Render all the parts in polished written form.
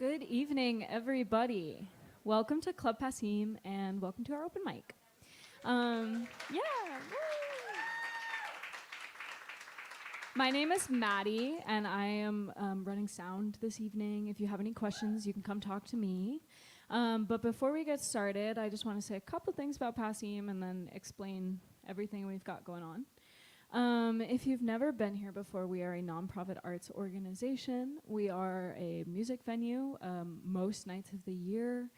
Good evening, everybody. Welcome to Club Passim and welcome to our open mic. Yeah. Woo. My name is Maddie, and I am running sound this evening. If you have any questions, you can come talk to me. But before we get started, I just want to say a couple things about Passim and then explain everything we've got going on. If you've never been here before, we are a nonprofit arts organization. We are a music venue most nights of the year.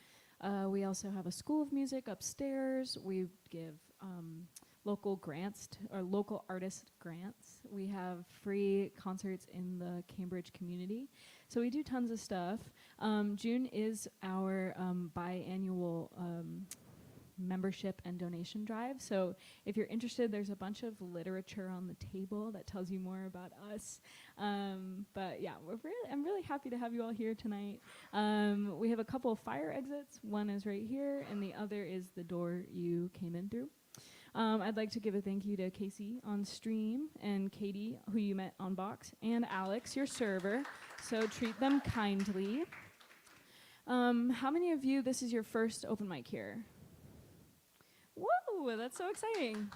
We also have a school of music upstairs. We give local grants or local artist grants. We have free concerts in the Cambridge community. So we do tons of stuff. June is our biannual membership and donation drive. So if you're interested, there's a bunch of literature on the table that tells you more about us. But yeah, I'm really happy to have you all here tonight. We have a couple of fire exits. One is right here, and the other is the door you came in through. I'd like to give a thank you to Casey on stream, and Katie, who you met on box, and Alex, your server. So treat them kindly. How many of you, this is your first open mic here? Whoa, that's so exciting.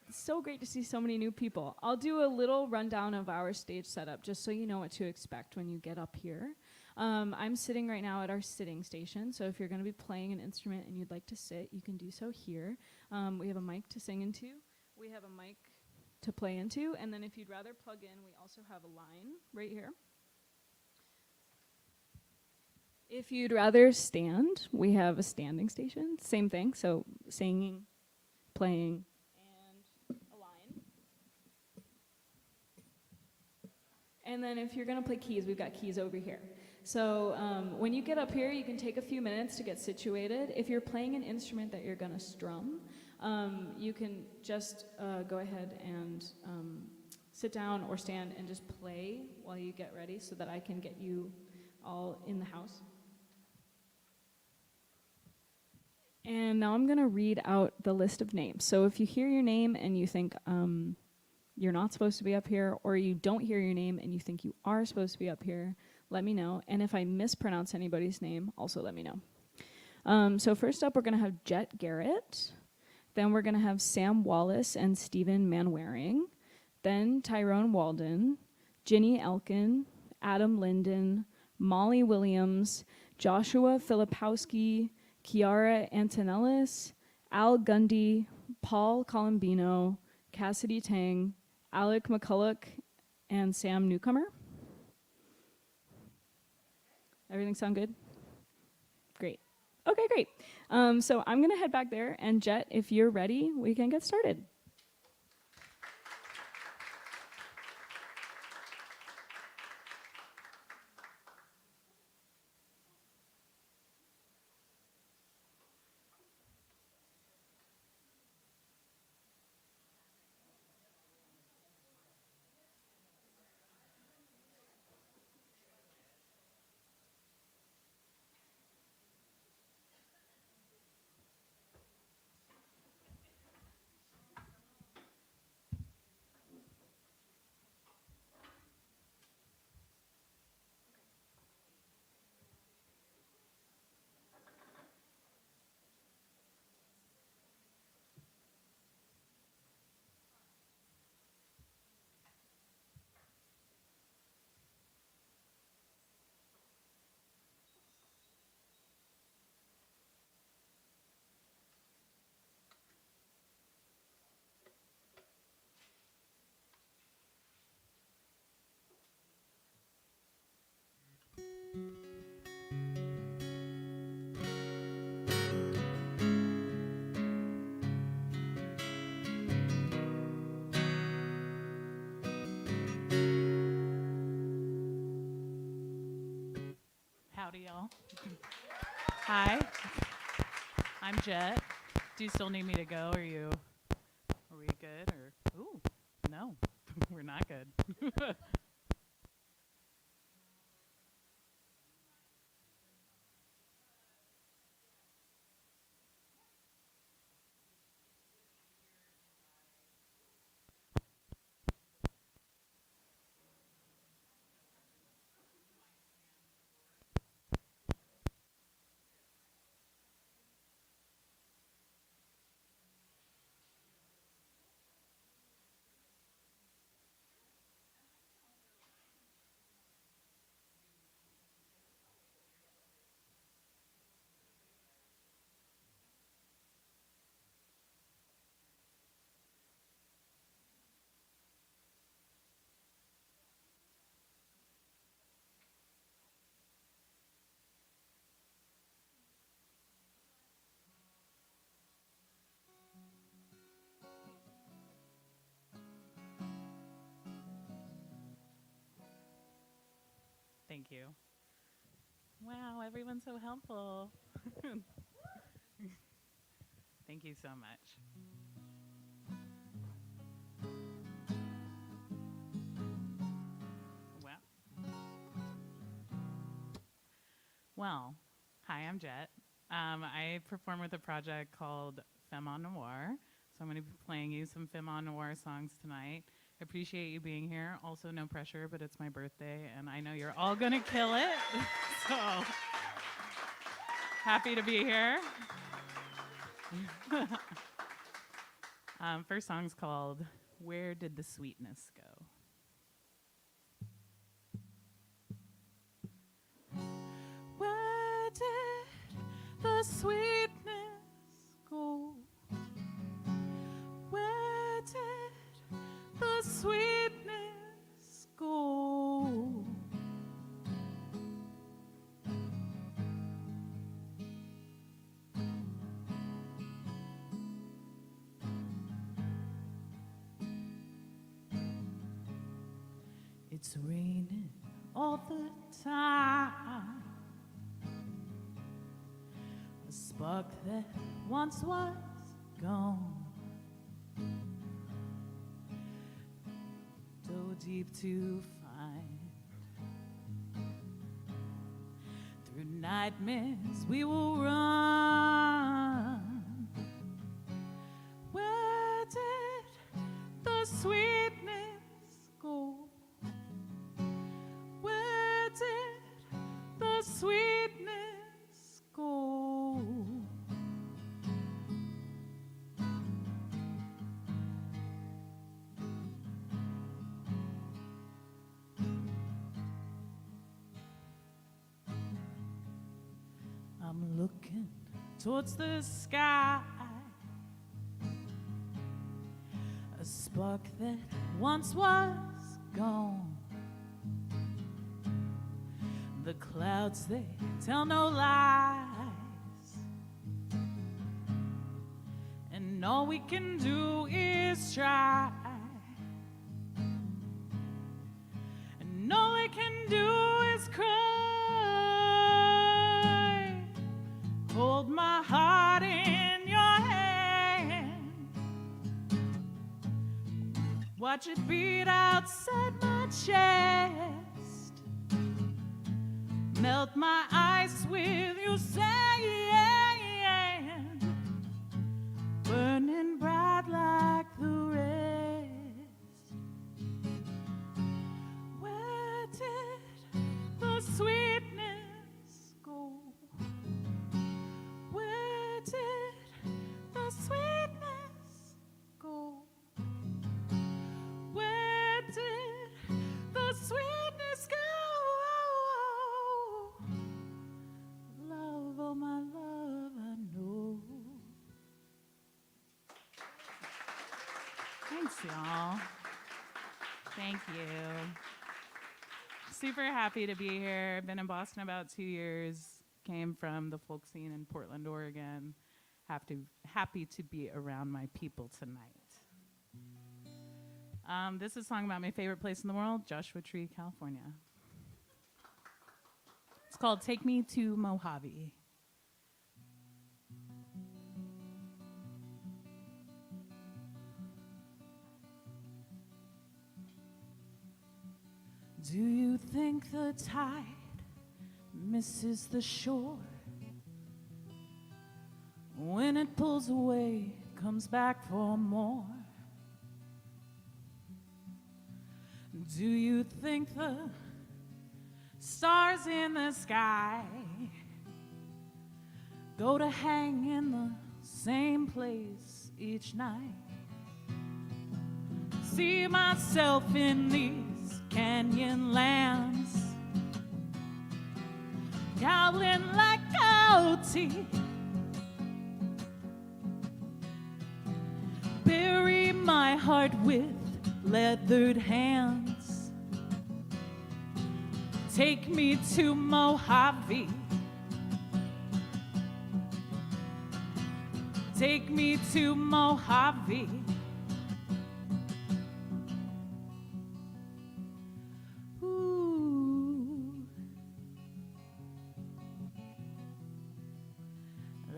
So great to see so many new people. I'll do a little rundown of our stage setup just so you know what to expect when you get up here. I'm sitting right now at our sitting station, so if you're going to be playing an instrument and you'd like to sit, you can do so here. We have a mic to sing into. We have a mic to play into, and then if you'd rather plug in, we also have a line right here. If you'd rather stand, we have a standing station. Same thing, so singing, playing, and a line. And then if you're going to play keys, we've got keys over here. So when you get up here, you can take a few minutes to get situated. If you're playing an instrument that you're going to strum, you can just go ahead and sit down or stand and just play while you get ready so that I can get you all in the house. And now I'm going to read out the list of names. So if you hear your name and you think you're not supposed to be up here, or you don't hear your name and you think you are supposed to be up here, let me know. And if I mispronounce anybody's name, also let me know. So first up, we're going to have Jet Garrett. Then we're going to have Sam Wallace and Stephen Manwaring. Then Tyrone Walden, Ginny Elkin, Adam Linden, Molly Williams, Joshua Filipowski, Kiara Antonellis, Al Gundy, Paul Colombino, Cassidy Tang, Alec McCulloch, and Sam Newcomer. Everything sound good? Great. Okay, great. So I'm going to head back there, and Jet, if you're ready, we can get started. Howdy, y'all. Hi, I'm Jet. Do you still need me to go? Are we good? Or, ooh, no, we're not good. Thank you. Wow, everyone's so helpful. Thank you so much. Well, hi, I'm Jet. I perform with a project called Femme en Noir, so I'm going to be playing you some Femme en Noir songs tonight. I appreciate you being here. Also, no pressure, but it's my birthday, and I know you're all going to kill it. So, happy to be here. First song's called Where Did the Sweetness Go? Where did the sweetness go? Where did the sweetness go? It's raining all the time. A spark that once was gone, so deep to find. Through nightmares we will run. Where did the sweetness go? Where did the sweetness go? I'm looking towards the sky, a spark that once was gone. The clouds, they tell no lies, and all we can do is try, and all we can do is cry. Hold my heart in your hand, watch it beat outside my chest. Melt my ice with your sand, burning bright like the rest. Where did the sweetness go? Where did the sweetness go? Where did the sweetness go? Love, oh my love, I know. Thanks, y'all. Thank you. Super happy to be here. I've been in Boston about 2 years. Came from the folk scene in Portland, Oregon. Happy to be around my people tonight. This is a song about my favorite place in the world, Joshua Tree, California. It's called Take Me to Mojave. Do you think the tide misses the shore? When it pulls away, comes back for more? Do you think the stars in the sky go to hang in the same place each night? See myself in these canyon lands, gobbling like coyote. Bury my heart with leathered hands. Take me to Mojave. Take me to Mojave. Ooh.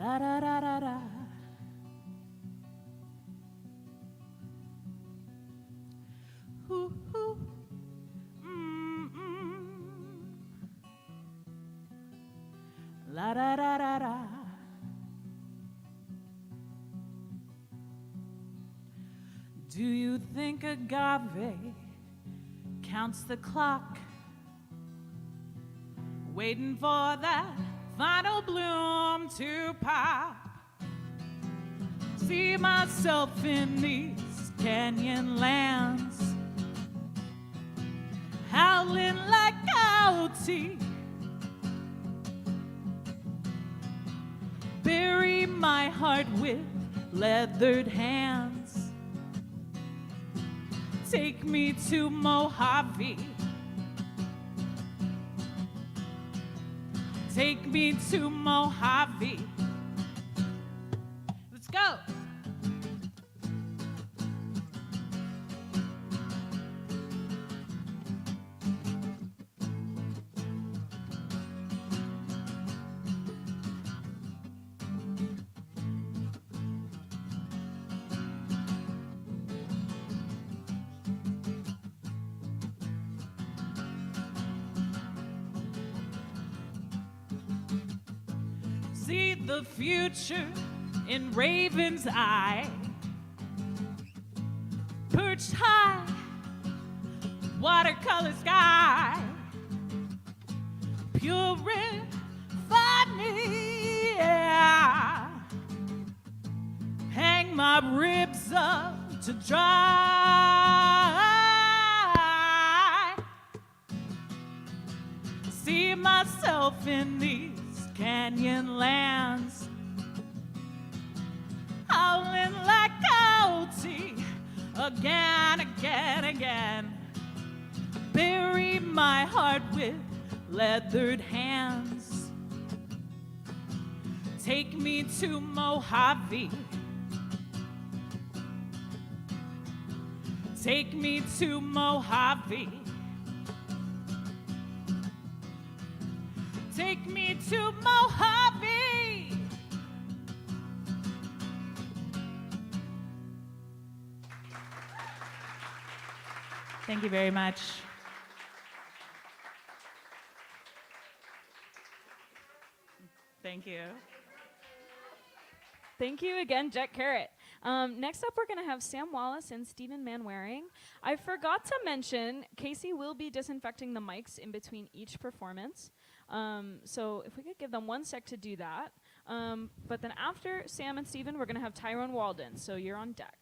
La da da da da. Ooh, ooh. La da da da da. Do you think agave counts the clock, waiting for that final bloom to pop? See myself in these canyon lands, howling like coyote. Bury my heart with leathered hands. Take me to Mojave. Take me to Mojave. Let's go. See the future in Raven's eye, perched high, watercolor sky, purify me, yeah. Hang my ribs up to dry. See myself in these canyon lands, howling like coyote, again, again, again. Bury my heart with leathered hands. Take me to Mojave. Take me to Mojave. Take me to Mojave. Thank you very much. Thank you. Thank you again, Jet Carrot. Next up, we're going to have Sam Wallace and Stephen Manwaring. I forgot to mention, Casey will be disinfecting the mics in between each performance. So if we could give them 1 sec to do that. But then after Sam and Stephen, we're going to have Tyrone Walden. So you're on deck.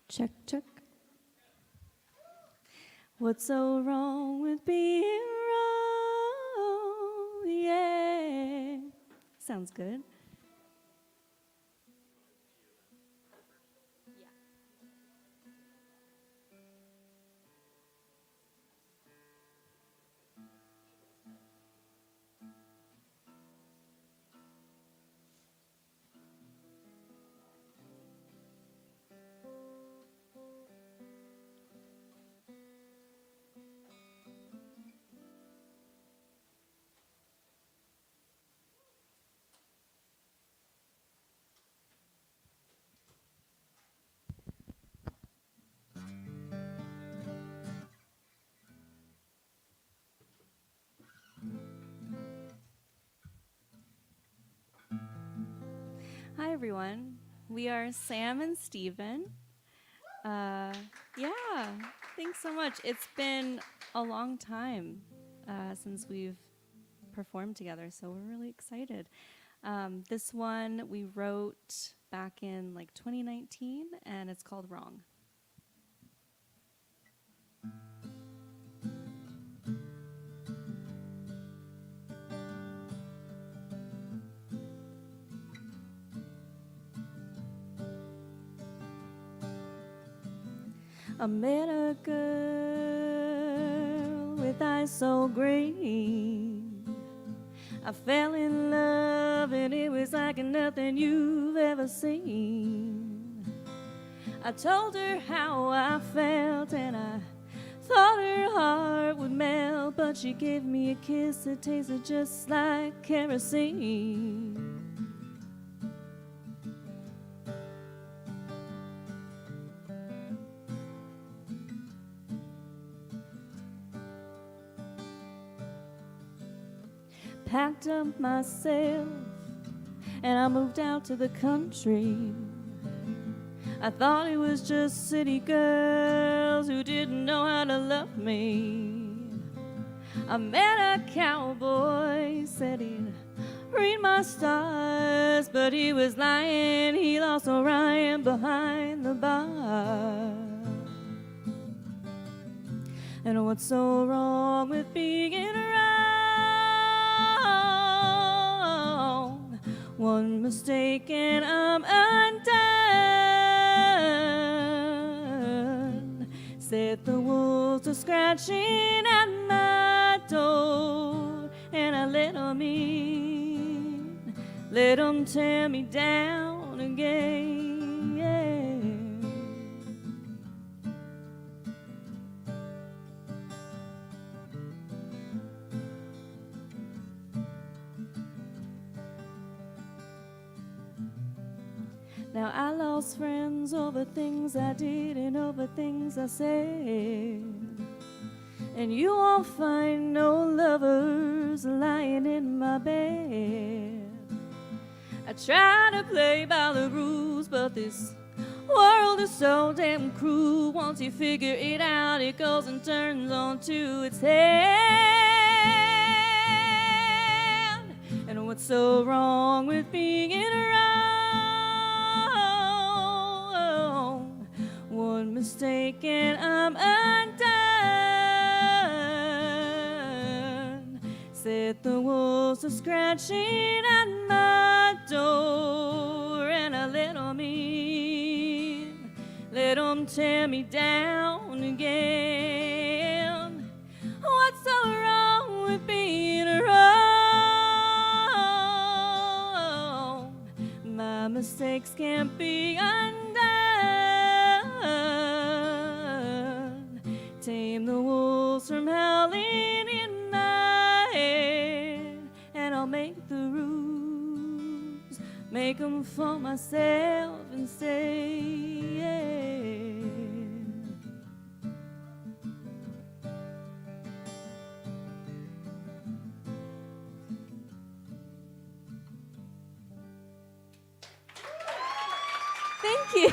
Check, check. What's so wrong with being wrong? Yeah. Sounds good. Hi, everyone. We are Sam and Stephen. Yeah, thanks so much. It's been a long time since we've performed together, so we're really excited. This one we wrote back in like 2019, and it's called Wrong. I met a girl with eyes so green. I fell in love and it was like nothing you've ever seen. I told her how I felt and I thought her heart would melt, but she gave me a kiss that tasted just like kerosene. Packed up myself and I moved out to the country. I thought it was just city girls who didn't know how to love me. I met a cowboy, said he'd read my stars, but he was lying. He lost Orion behind the bar. And what's so wrong with being wrong? One mistake and I'm undone. Said the wolves are scratching at my door, and I let 'em in, let 'em tear me down again. Now I lost friends over things I did and over things I said, and you won't find no lovers lying in my bed. I try to play by the rules, but this world is so damn cruel. Once you figure it out, it goes and turns onto its head. And what's so wrong with being wrong? One mistake and I'm undone. Said the wolves are scratching at my door, and I let 'em in, let 'em tear me down again. What's so wrong with being wrong? My mistakes can't be undone. Tame the wolves from howling in my head, and I'll make the rules, make them for myself instead. Thank you.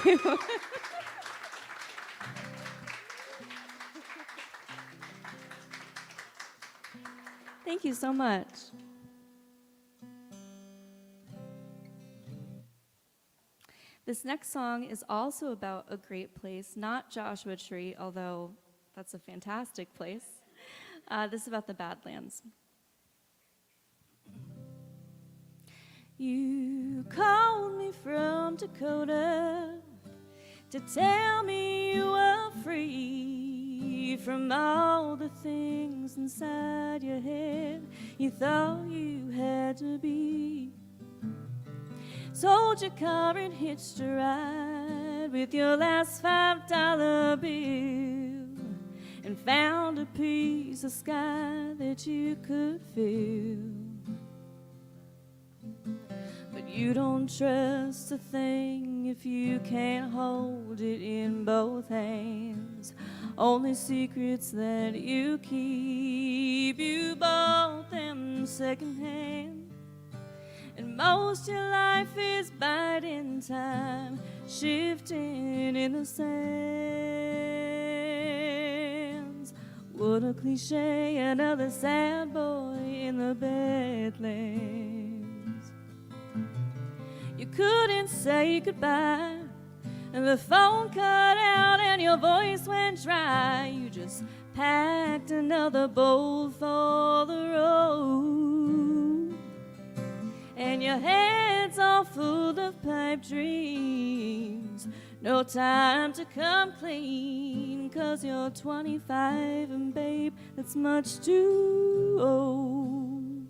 Thank you so much. This next song is also about a great place, not Joshua Tree, although that's a fantastic place. This is about the Badlands. You called me from Dakota to tell me you were free from all the things inside your head you thought you had to be. Sold your car and hitched a ride with your last $5 bill and found a piece of sky that you could feel. But you don't trust a thing if you can't hold it in both hands. Only secrets that you keep, you bought them secondhand. And most your life is biding time, shifting in the sands. What a cliche, another sad boy in the Badlands. You couldn't say goodbye, and the phone cut out and your voice went dry. You just packed another bowl for the road, and your head's all full of pipe dreams. No time to come clean, 'cause you're 25 and babe, that's much too old.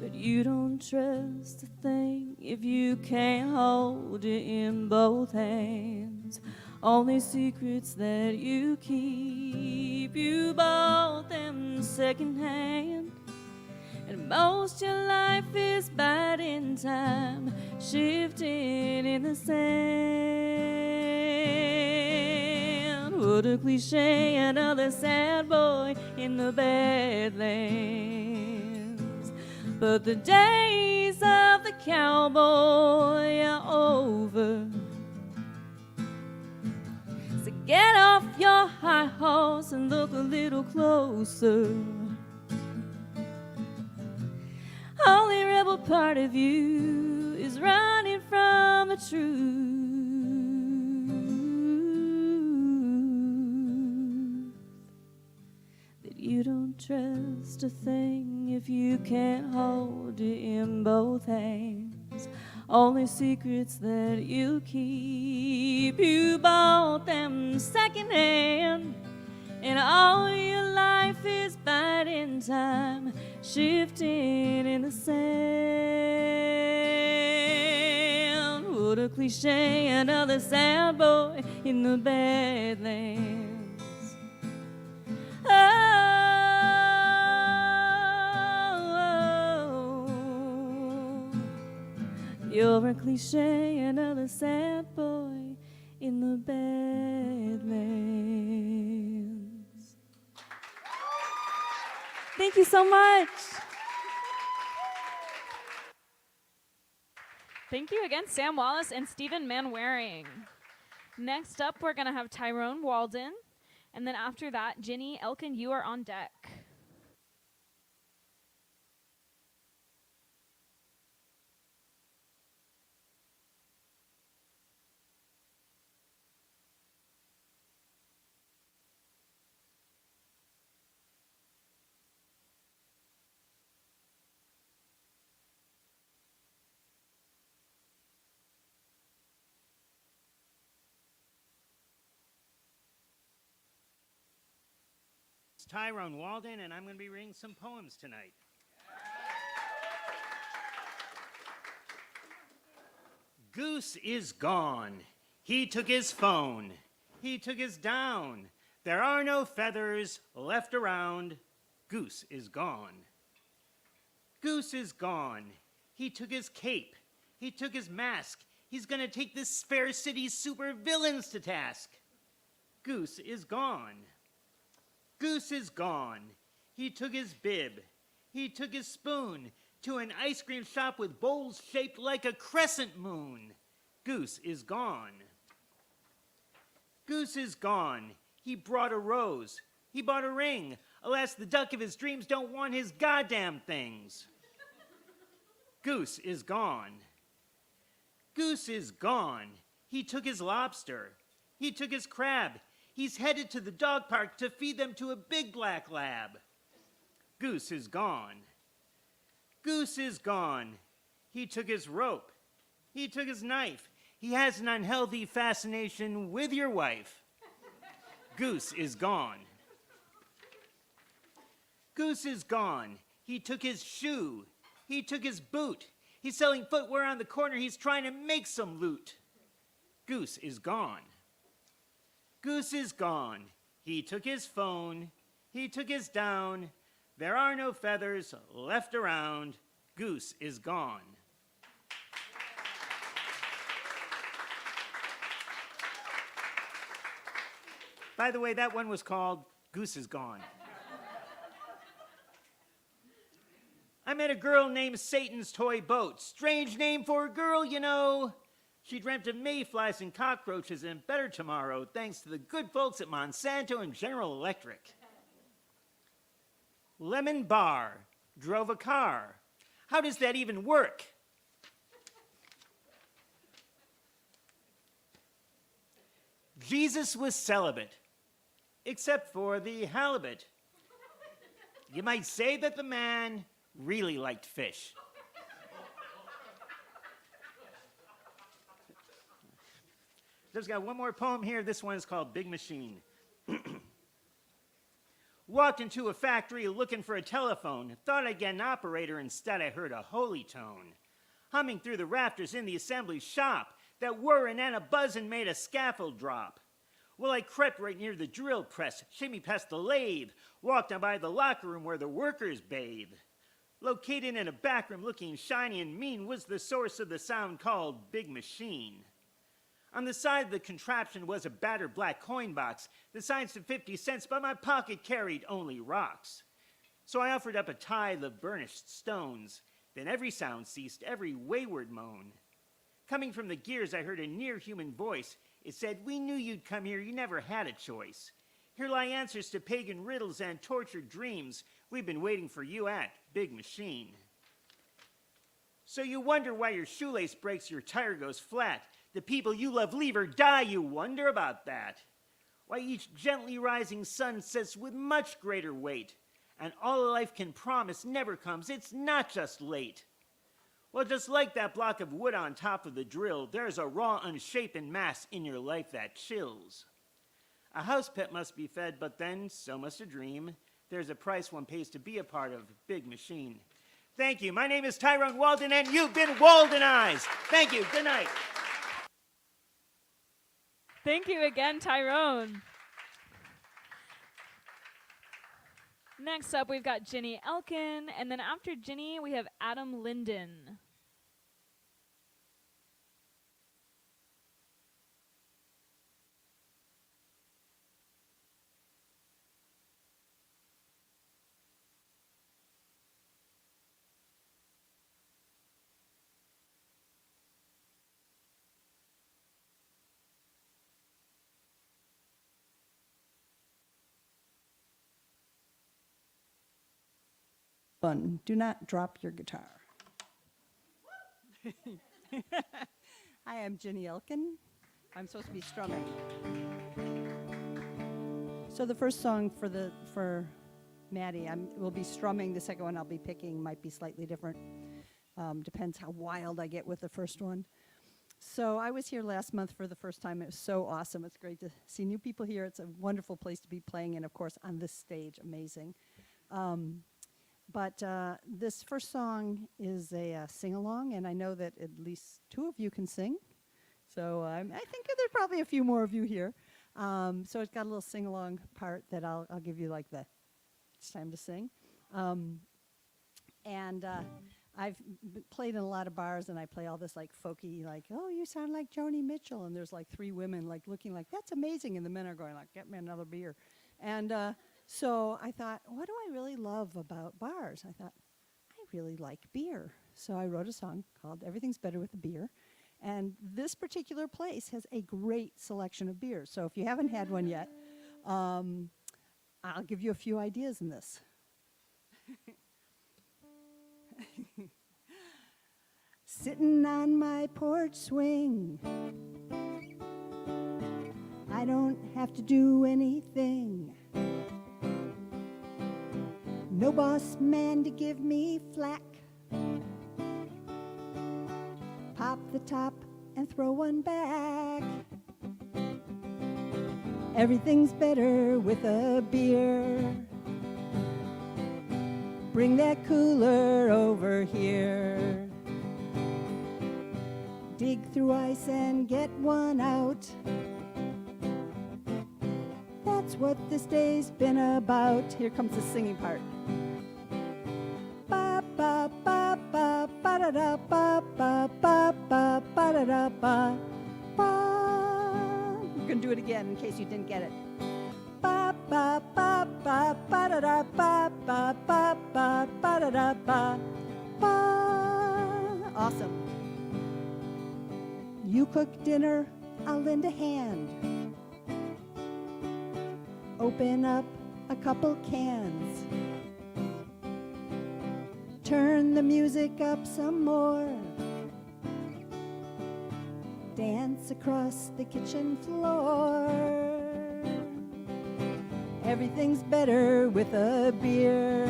But you don't trust a thing if you can't hold it in both hands. Only secrets that you keep, you bought them secondhand. And most your life is biding time, shifting in the sand. What a cliche, another sad boy in the Badlands. But the days of the cowboy are over, so get off your high horse and look a little closer. Only rebel part of you is running from the truth. That you don't trust a thing if you can't hold it in both hands. Only secrets that you keep, you bought them secondhand. And all your life is biding time, shifting in the sand. What a cliche, another sad boy in the Badlands. Oh, you're a cliche, another sad boy in the Badlands. Thank you so much. Thank you again, Sam Wallace and Stephen Manwaring. Next up, we're going to have Tyrone Walden. And then after that, Ginny Elkin, you are on deck. It's Tyrone Walden, and I'm going to be reading some poems tonight. Goose is gone. He took his phone. He took his down. There are no feathers left around. Goose is gone. Goose is gone. He took his cape. He took his mask. He's going to take this fair city's super villains to task. Goose is gone. Goose is gone. He took his bib. He took his spoon to an ice cream shop with bowls shaped like a crescent moon. Goose is gone. Goose is gone. He brought a rose. He bought a ring. Alas, the duck of his dreams don't want his goddamn things. Goose is gone. Goose is gone. He took his lobster. He took his crab. He's headed to the dog park to feed them to a big black lab. Goose is gone. Goose is gone. He took his rope. He took his knife. He has an unhealthy fascination with your wife. Goose is gone. Goose is gone. He took his shoe. He took his boot. He's selling footwear on the corner. He's trying to make some loot. Goose is gone. Goose is gone. He took his phone. He took his down. There are no feathers left around. Goose is gone. By the way, that one was called Goose is Gone. I met a girl named Satan's Toy Boat. Strange name for a girl, you know. She dreamt of mayflies and cockroaches and better tomorrow, thanks to the good folks at Monsanto and General Electric. Lemon Bar drove a car. How does that even work? Jesus was celibate, except for the halibut. You might say that the man really liked fish. Just got one more poem here. This one is called Big Machine. Walked into a factory looking for a telephone. Thought I'd get an operator. Instead, I heard a holy tone. Humming through the rafters in the assembly shop that whirring and a buzzing made a scaffold drop. Well, I crept right near the drill press, shimmy past the lathe, walked on by the locker room where the workers bathe. Located in a back room looking shiny and mean was the source of the sound called Big Machine. On the side of the contraption was a battered black coin box. The sign said 50 cents, but my pocket carried only rocks. So I offered up a tithe of burnished stones. Then every sound ceased, every wayward moan. Coming from the gears, I heard a near-human voice. It said, "We knew you'd come here, you never had a choice. Here lie answers to pagan riddles and tortured dreams. We've been waiting for you at Big Machine." So you wonder why your shoelace breaks, your tire goes flat. The people you love leave or die, you wonder about that. Why each gently rising sun sets with much greater weight, and all a life can promise never comes, it's not just late. Well, just like that block of wood on top of the drill, there's a raw, unshapen mass in your life that chills. A house pet must be fed, but then so must a dream. There's a price one pays to be a part of Big Machine. Thank you. My name is Tyrone Walden, and you've been Waldenized. Thank you. Good night. Thank you again, Tyrone. Next up, we've got Ginny Elkin, and then after Ginny, we have Adam Linden. Fun. Do not drop your guitar. Hi, I'm Ginny Elkin. I'm supposed to be strumming. So the first song for Maddie, will be strumming. The second one I'll be picking might be slightly different. Depends how wild I get with the first one. So I was here last month for the first time. It was so awesome. It's great to see new people here. It's a wonderful place to be playing, and of course on this stage, amazing. But this first song is a sing-along, and I know that at least two of you can sing. So I think there's probably a few more of you here. So it's got a little sing-along part that I'll give you like it's time to sing. I've played in a lot of bars, and I play all this like folky, like, oh, you sound like Joni Mitchell. And there's like three women like looking like, that's amazing. And the men are going like, get me another beer. And so I thought, what do I really love about bars? I thought, I really like beer. So I wrote a song called Everything's Better with a Beer. And this particular place has a great selection of beers. So if you haven't had one yet, I'll give you a few ideas in this. Sitting on my porch swing, I don't have to do anything. No boss man to give me flack. Pop the top and throw one back. Everything's better with a beer. Bring that cooler over here. Dig through ice and get one out. That's what this day's been about. Here comes the singing part. Ba ba ba ba ba da da ba ba ba ba ba da da ba ba. We're gonna do it again in case you didn't get it. Ba ba ba ba ba da da ba ba ba ba ba da da ba ba. Awesome. You cook dinner, I'll lend a hand. Open up a couple cans. Turn the music up some more. Dance across the kitchen floor. Everything's better with a beer.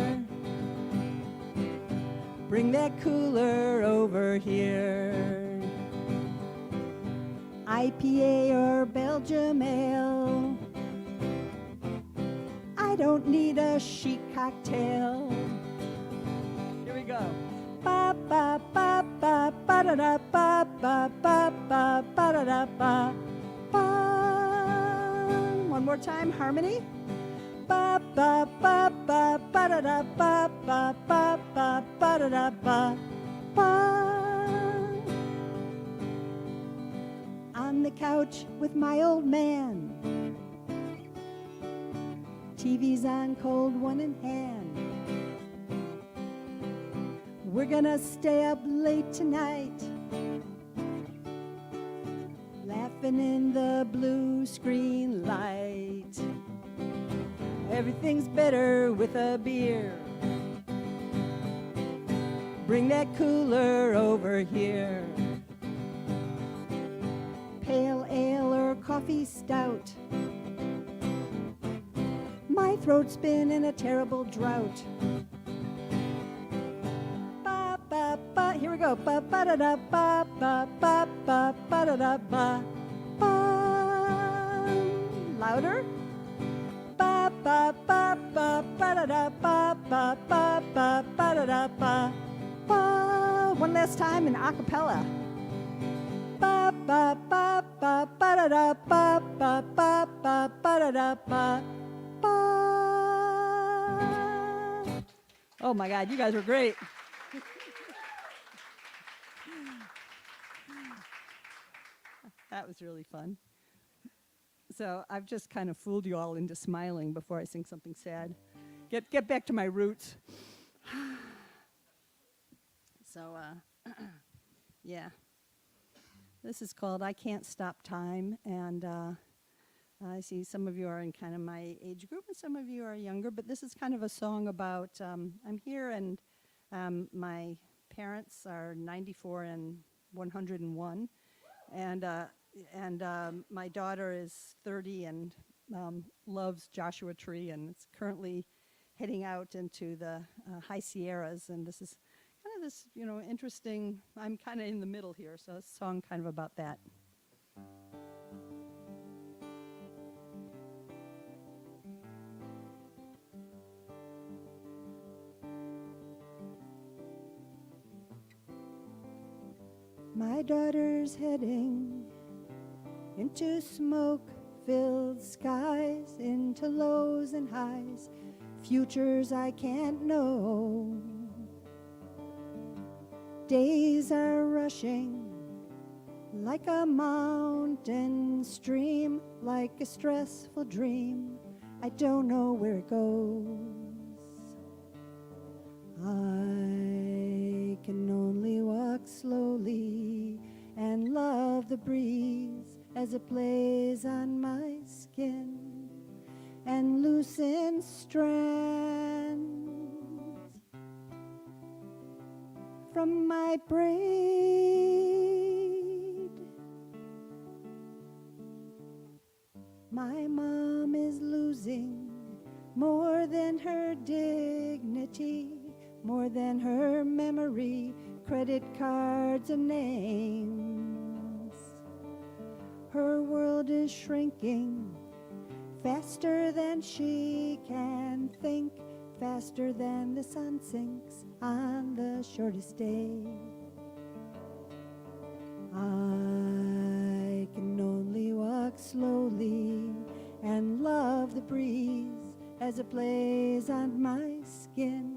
Bring that cooler over here. IPA or Belgium ale. I don't need a chic cocktail. Here we go. Ba ba ba ba ba da da ba ba ba ba ba da da ba ba. One more time, harmony. Ba ba ba ba ba da da ba ba ba ba ba da da ba ba. On the couch with my old man. TV's on, cold one in hand. We're gonna stay up late tonight, laughing in the blue screen light. Everything's better with a beer. Bring that cooler over here. Pale ale or coffee stout. My throat's been in a terrible drought. Ba ba ba. Here we go. Ba ba da da ba ba ba ba ba da da ba ba. Louder. Ba ba ba ba ba da da ba ba ba ba ba da da ba ba. One last time in a cappella. Ba ba ba ba ba da da ba ba ba ba ba da da ba ba. Oh my God, you guys were great. That was really fun. So I've just kind of fooled you all into smiling before I sing something sad. Get back to my roots. So, yeah. This is called I Can't Stop Time, and I see some of you are in kind of my age group and some of you are younger, but this is kind of a song about, I'm here and my parents are 94 and 101, and my daughter is 30 and loves Joshua Tree and is currently heading out into the high Sierras, and this is kind of this, interesting, I'm kind of in the middle here, so it's a song kind of about that. My daughter's heading into smoke-filled skies, into lows and highs, futures I can't know. Days are rushing like a mountain stream, like a stressful dream. I don't know where it goes. I can only walk slowly and love the breeze as it plays on my skin and loosen strands from my braid. My mom is losing more than her dignity, more than her memory, credit cards and names. Her world is shrinking faster than she can think, faster than the sun sinks on the shortest day. I can only walk slowly and love the breeze as it plays on my skin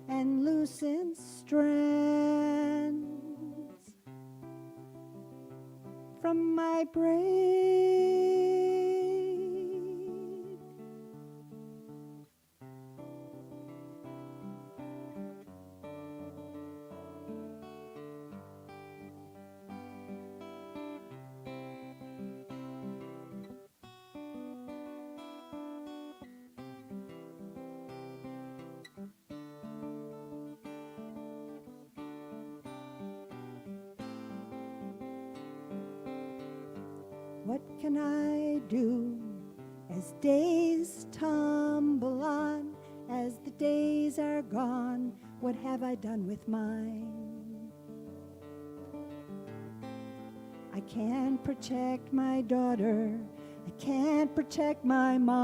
and loosen strands from my braid. What can I do as days tumble on, as the days are gone? What have I done with mine? I can't protect my daughter. I can't protect my mom.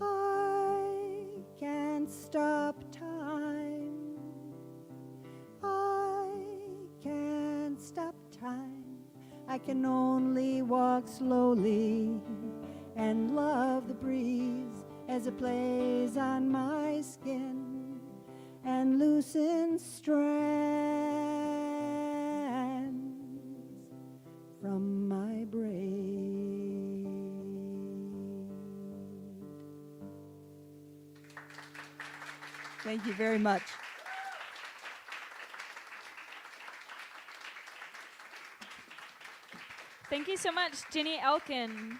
I can't stop time. I can't stop time. I can only walk slowly and love the breeze as it plays on my skin and loosens strands from my braid. Thank you very much. Thank you so much, Ginny Elkin.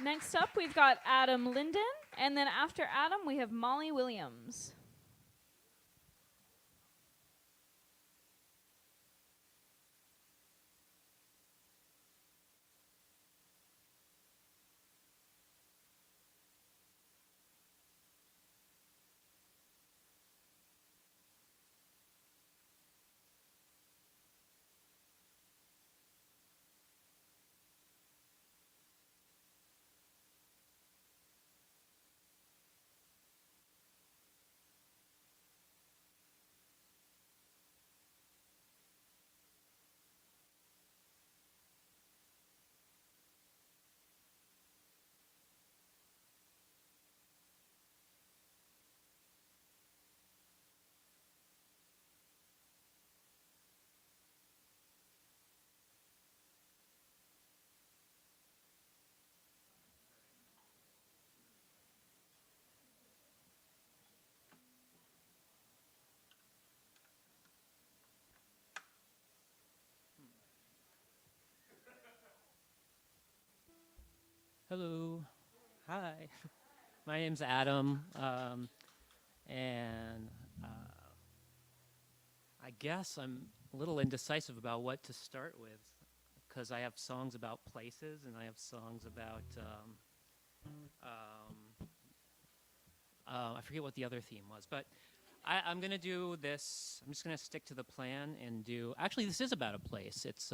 Next up, we've got Adam Linden, and then after Adam, we have Molly Williams. Hello. Hi. My name's Adam, and I guess I'm a little indecisive about what to start with because I have songs about places and I have songs about I forget what the other theme was, but I'm gonna do this. I'm just gonna stick to the plan and do. Actually, this is about a place. It's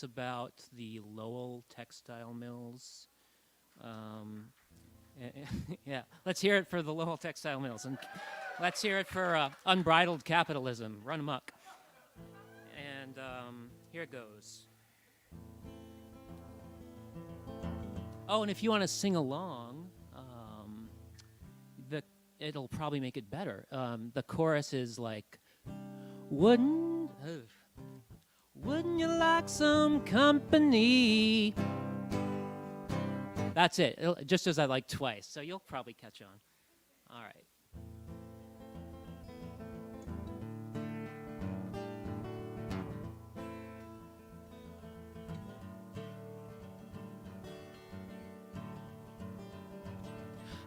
about the Lowell textile mills. Yeah, let's hear it for the Lowell textile mills, and let's hear it for unbridled capitalism. Run amok. And here it goes. Oh, and if you want to sing along, it'll probably make it better. The chorus is like, wouldn't you like some company? That's it. Just as I like twice, so you'll probably catch on. All right.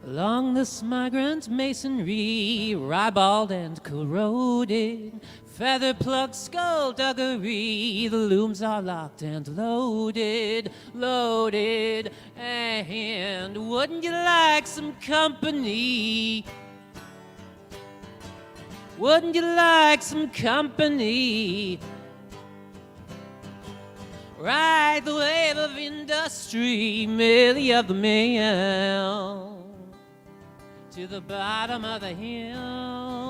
Along this migrant masonry, ribald and corroded, feather plucked skullduggery, the looms are locked and loaded, and wouldn't you like some company? Wouldn't you like some company? Ride the wave of industry, merely of the mail, to the bottom of the hill.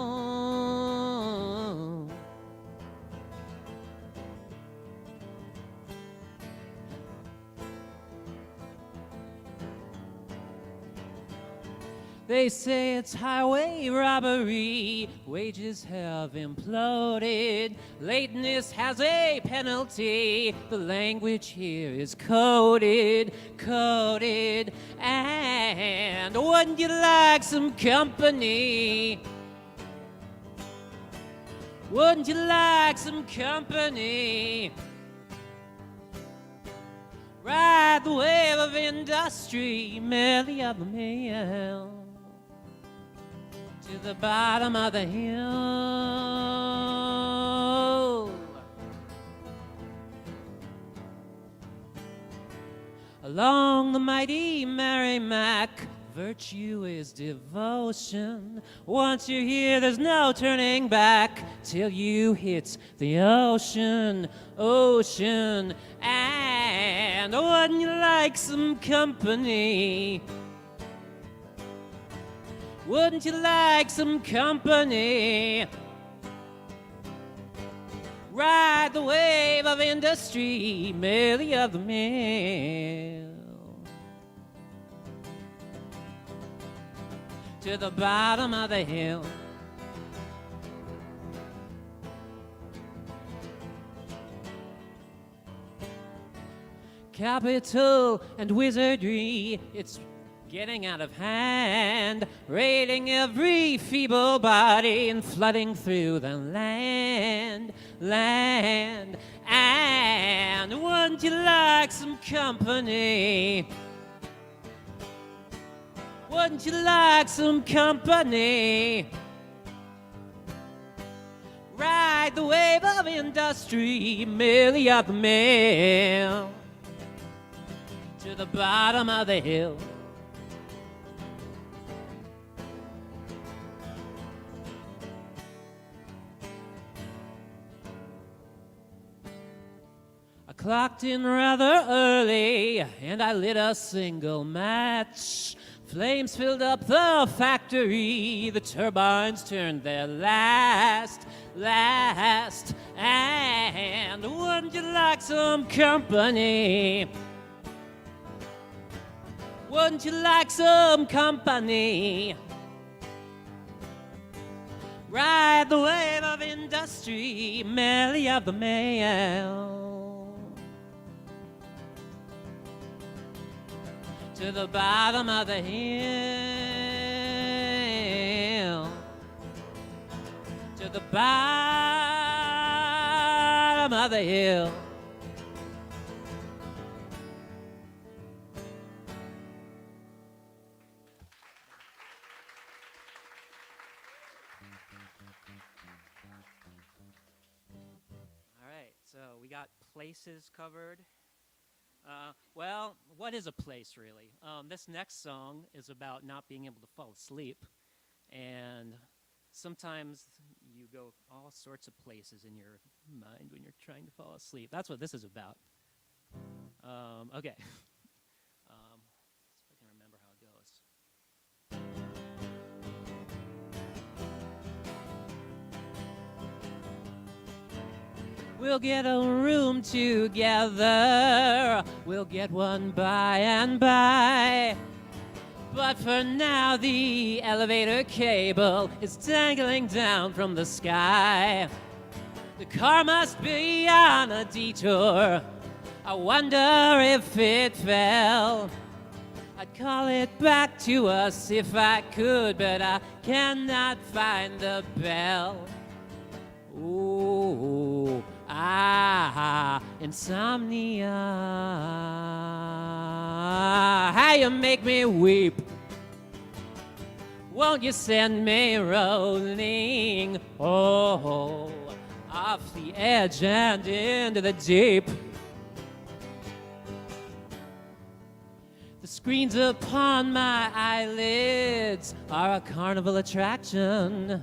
They say it's highway robbery, wages have imploded, lateness has a penalty, the language here is coded, and wouldn't you like some company? Wouldn't you like some company? Ride the wave of industry, merely of the mail, to the bottom of the hill. along the mighty Merrimack. Virtue is devotion. Once you're here, there's no turning back till you hit the ocean, ocean. And wouldn't you like some company? Wouldn't you like some company? Ride the wave of industry, merely of the mill, to the bottom of the hill. Capital and wizardry, it's getting out of hand, raiding every feeble body and flooding through the land, land. And wouldn't you like some company? Wouldn't you like some company? Ride the wave of industry, merely up the mill, to the bottom of the hill. I clocked in rather early and I lit a single match. Flames filled up the factory, the turbines turned their last. And wouldn't you like some company? Wouldn't you like some company? Ride the wave of industry, merely of the mail, to the bottom of the hill, to the bottom of the hill. All right, so we got places covered. Well, what is a place, really? This next song is about not being able to fall asleep. And sometimes you go all sorts of places in your mind when you're trying to fall asleep. That's what this is about. Okay. See if I can remember how it goes. We'll get a room together. We'll get one by and by. But for now, the elevator cable is dangling down from the sky. The car must be on a detour. I wonder if it fell. I'd call it back to us if I could, but I cannot find the bell. Ooh, insomnia. How you make me weep. Won't you send me rolling, oh, off the edge and into the deep? The screens upon my eyelids are a carnival attraction,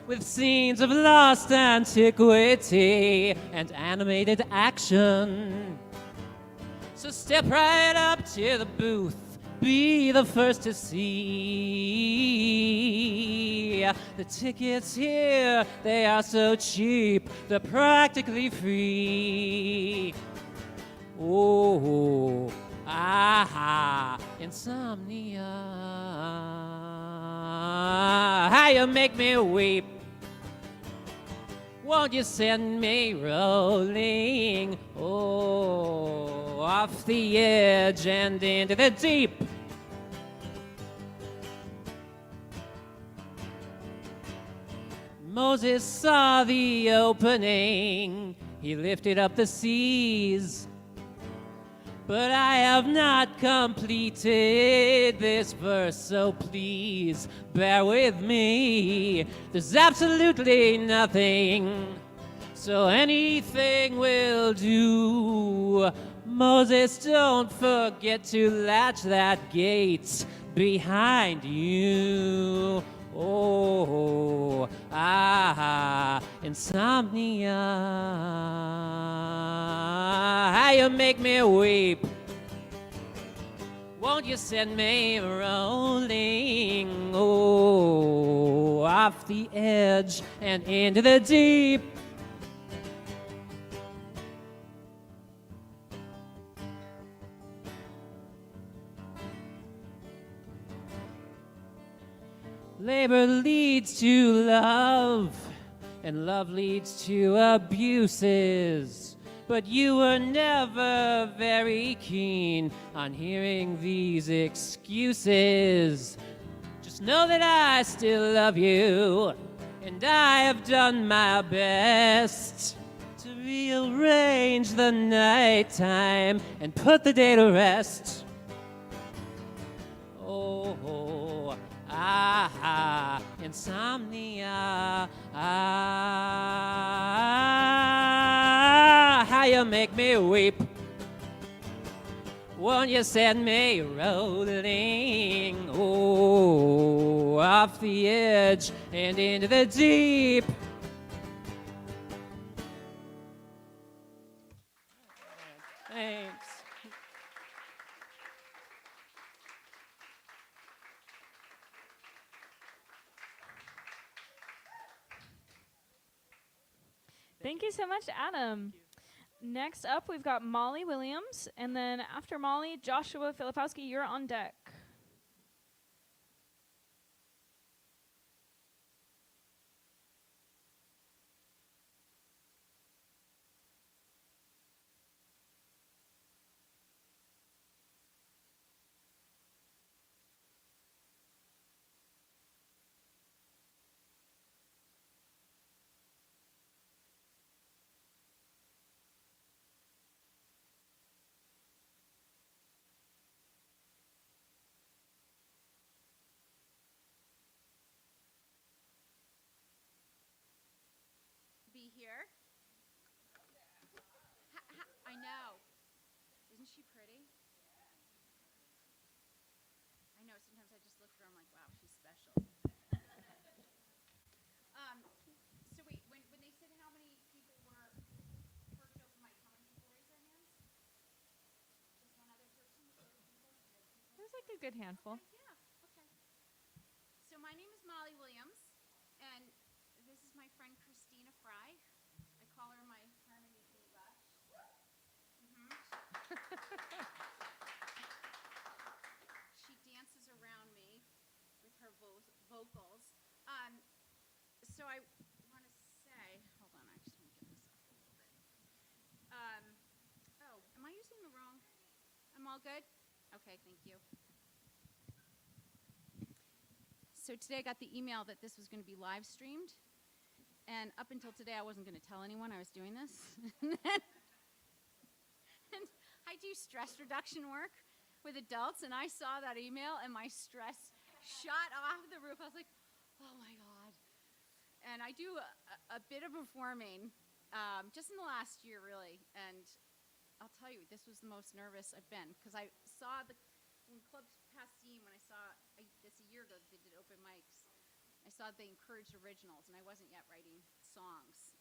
with scenes of lost antiquity and animated action. So step right up to the booth, be the first to see. The tickets here, they are so cheap, they're practically free. Oh, insomnia. How you make me weep. Won't you send me rolling, oh, off the edge and into the deep? Moses saw the opening, he lifted up the seas. But I have not completed this verse, so please bear with me. There's absolutely nothing so anything will do. Moses, don't forget to latch that gate behind you. Oh, insomnia. How you make me weep. Won't you send me rolling, oh, off the edge and into the deep? Labor leads to love, and love leads to abuses. But you were never very keen on hearing these excuses. Just know that I still love you, and I have done my best to rearrange the nighttime and put the day to rest. Oh, insomnia. How you make me weep. Won't you send me rolling, oh, off the edge and into the deep? Thanks. Thank you so much, Adam. Next up, we've got Molly Williams, and then after Molly, Joshua Filipowski, you're on deck. Be here. I know. Isn't she pretty? I know. Sometimes I just look at her. I'm like, wow, she's special. So wait, when they said how many people were first open mic, how many people raised their hands? Just one other person? There's like a good handful. Yeah. Okay. So my name is Molly Williams, and this is my friend Christina Fry. I call her my harmony diva. She dances around me with her vocals. So I want to say, hold on, I just want to get this up a little bit. Am I using the wrong? I'm all good? Okay, thank you. So today I got the email that this was going to be live streamed. And up until today, I wasn't going to tell anyone I was doing this. And I do stress reduction work with adults, and I saw that email, and my stress shot off the roof. I was like, oh, my God. And I do a bit of performing just in the last year, really. And I'll tell you, this was the most nervous I've been, because I saw when Club Passim, when I saw this a year ago, they did open mics, I saw they encouraged originals, and I wasn't yet writing songs.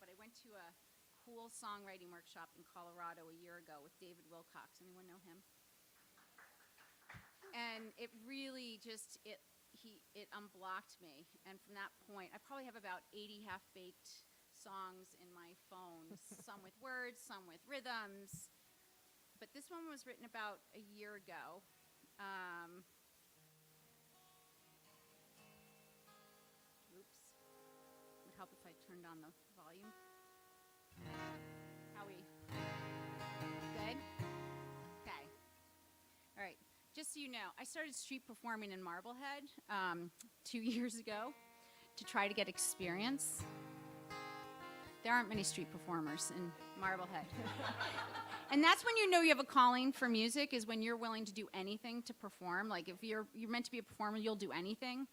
But I went to a cool songwriting workshop in Colorado a year ago with David Wilcox. Anyone know him? And it really just, it unblocked me. And from that point, I probably have about 80 half-baked songs in my phone, some with words, some with rhythms. But this one was written about a year ago. Oops. It would help if I turned on the volume. How we? Good? Okay. All right. Just so you know, I started street performing in Marblehead 2 years ago to try to get experience. There aren't many street performers in Marblehead. And that's when you know you have a calling for music, is when you're willing to do anything to perform. Like if you're meant to be a performer, you'll do anything.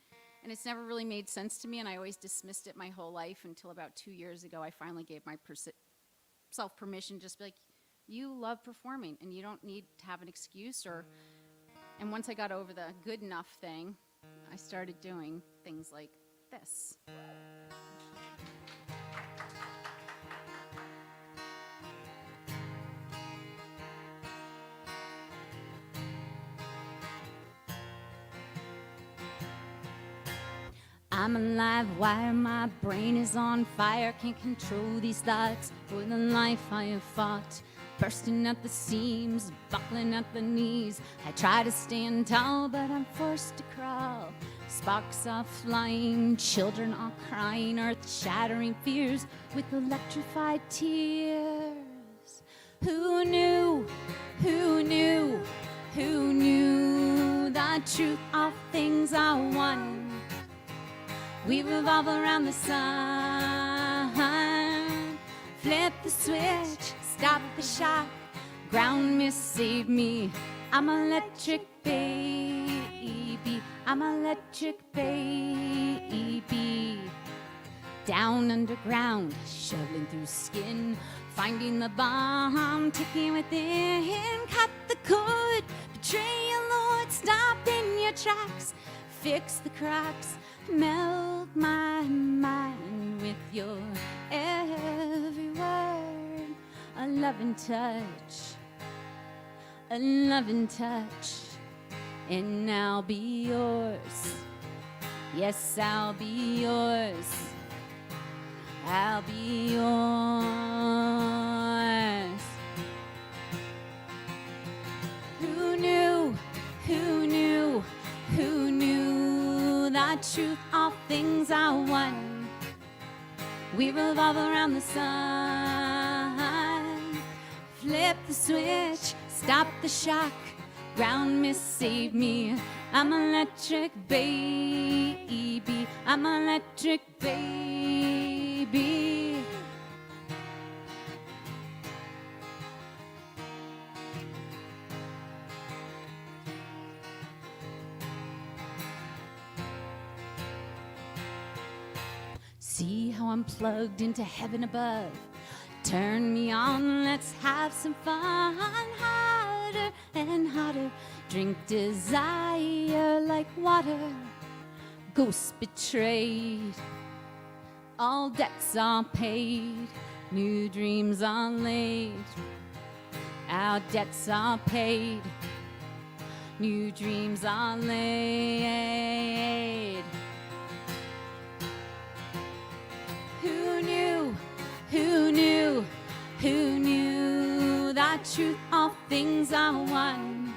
And it's never really made sense to me, and I always dismissed it my whole life until about 2 years ago. I finally gave myself permission, just be like, you love performing, and you don't need to have an excuse. And once I got over the good enough thing, I started doing things like this. I'm a live wire, my brain is on fire. Can't control these thoughts for the life I have fought. Bursting at the seams, buckling at the knees. I try to stand tall, but I'm forced to crawl. Sparks are flying, children are crying, earth-shattering fears with electrified tears. Who knew, who knew, who knew the truth of things are one? We revolve around the sun. Flip the switch, stop the shock. Ground mist, save me. I'm electric, baby. I'm electric, baby. Down underground, shoveling through skin. Finding the bomb, ticking within. Cut the cord, betray your lord. Stop in your tracks, fix the cracks. Melt my mind with your every word. A loving touch, a loving touch. And I'll be yours. Yes, I'll be yours. I'll be yours. Who knew, who knew, who knew the truth of things are one? We revolve around the sun. Flip the switch, stop the shock. Ground mist, save me. I'm electric, baby. I'm electric, baby. See how I'm plugged into heaven above. Turn me on, let's have some fun. Harder and harder. Drink desire like water. Ghosts betrayed. All debts are paid. New dreams are laid. Our debts are paid. New dreams are laid. Who knew, who knew, who knew the truth of things are one?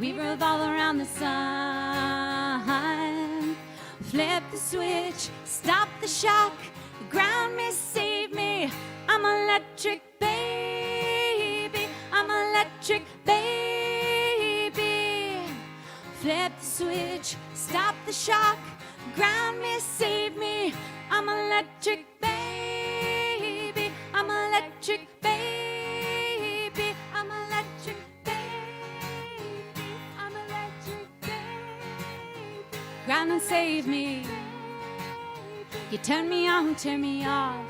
We revolve around the sun. Flip the switch, stop the shock. The ground may save me. I'm electric, baby. I'm electric, baby. Flip the switch, stop the shock. The ground may save me. I'm electric, baby. I'm electric, baby. I'm electric, baby. I'm electric, baby. Ground and save me. You turn me on, turn me off.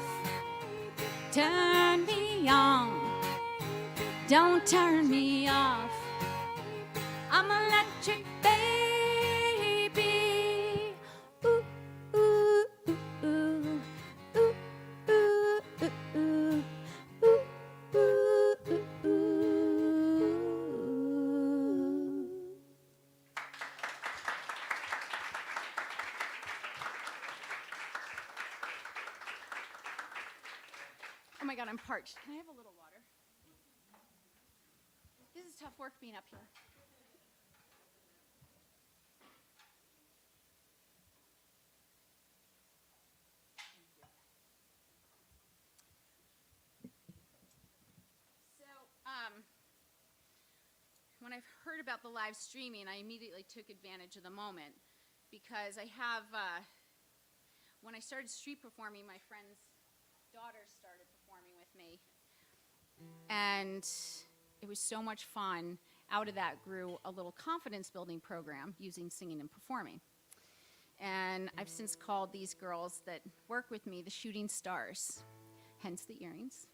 Turn me on. Don't turn me off. I'm electric, baby. Ooh, ooh, ooh, ooh. Ooh, ooh, ooh, ooh. Ooh, ooh, ooh, ooh. Oh my God, I'm parched. Can I have a little water? This is tough work being up here. So, when I've heard about the live streaming, I immediately took advantage of the moment because I have, when I started street performing, my friend's daughters started performing with me. And it was so much fun. Out of that grew a little confidence building program using singing and performing. And I've since called these girls that work with me the shooting stars, hence the earrings.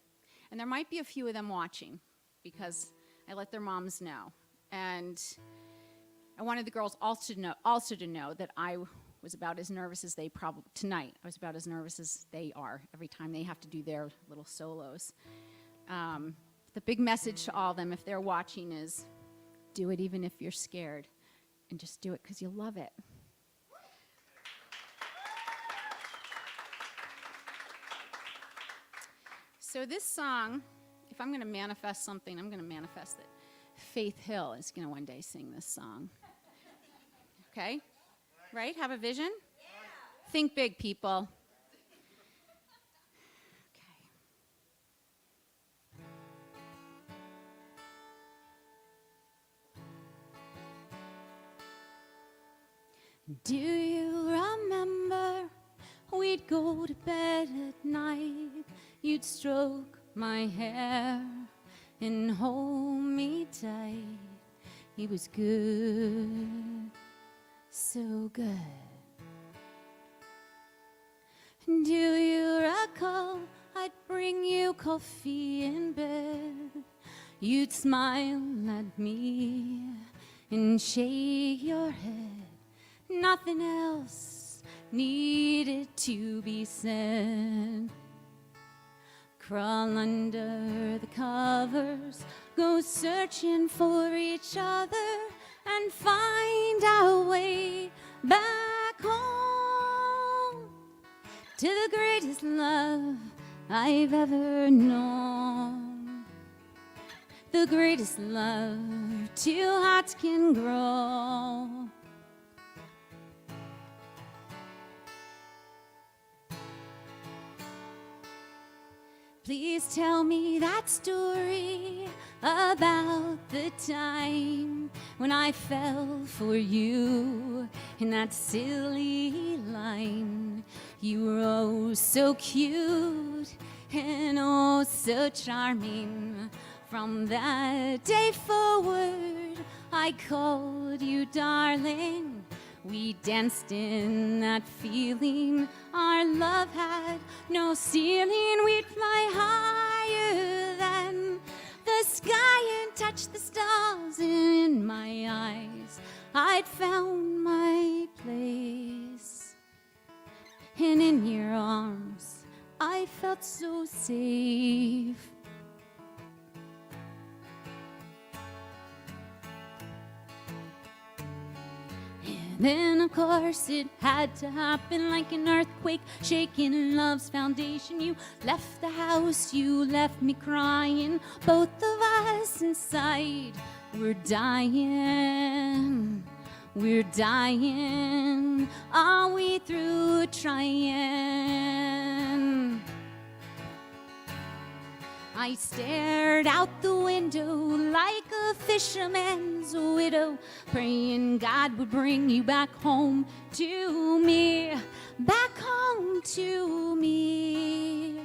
And there might be a few of them watching because I let their moms know. And I wanted the girls also to know that I was about as nervous as they tonight, I was about as nervous as they are every time they have to do their little solos. The big message to all of them, if they're watching, is do it even if you're scared. And just do it because you love it. So this song, if I'm going to manifest something, I'm going to manifest that Faith Hill is going to one day sing this song. Okay? Right? Have a vision? Yeah. Think big, people. Okay. Do you remember we'd go to bed at night? You'd stroke my hair and hold me tight. He was good, so good. Do you recall I'd bring you coffee in bed? You'd smile at me and shake your head. Nothing else needed to be said. Crawl under the covers, go searching for each other, and find our way back home to the greatest love I've ever known. The greatest love two hearts can grow. Please tell me that story about the time when I fell for you in that silly line. You were oh so cute and oh so charming. From that day forward, I called you darling. We danced in that feeling. Our love had no ceiling. We'd fly higher than the sky and touch the stars. In my eyes, I'd found my place. And in your arms, I felt so safe. Then, of course, it had to happen like an earthquake, shaking love's foundation. You left the house, you left me crying. Both of us inside, we're dying. We're dying. Are we through trying? I stared out the window like a fisherman's widow, praying God would bring you back home to me, back home to me.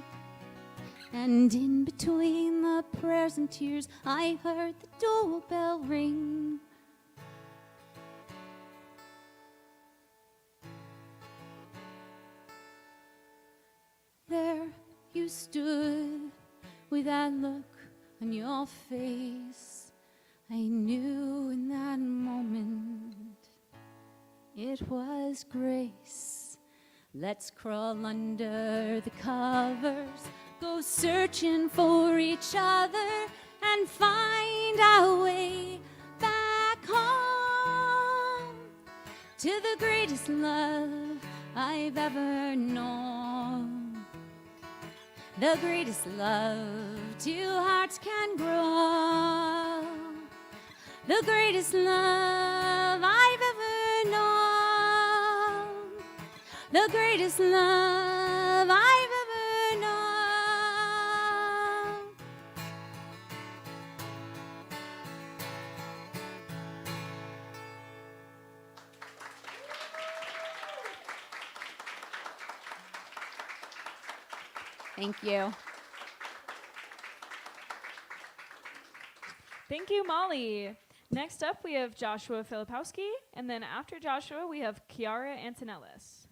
And in between the prayers and tears, I heard the doorbell ring. There you stood with that look on your face. I knew in that moment it was grace. Let's crawl under the covers, go searching for each other, and find our way back home to the greatest love I've ever known. The greatest love two hearts can grow. The greatest love I've ever known. The greatest love I've ever known. Thank you. Thank you, Molly. Next up, we have Joshua Filipowski, and then after Joshua, we have Kiara Antonellis.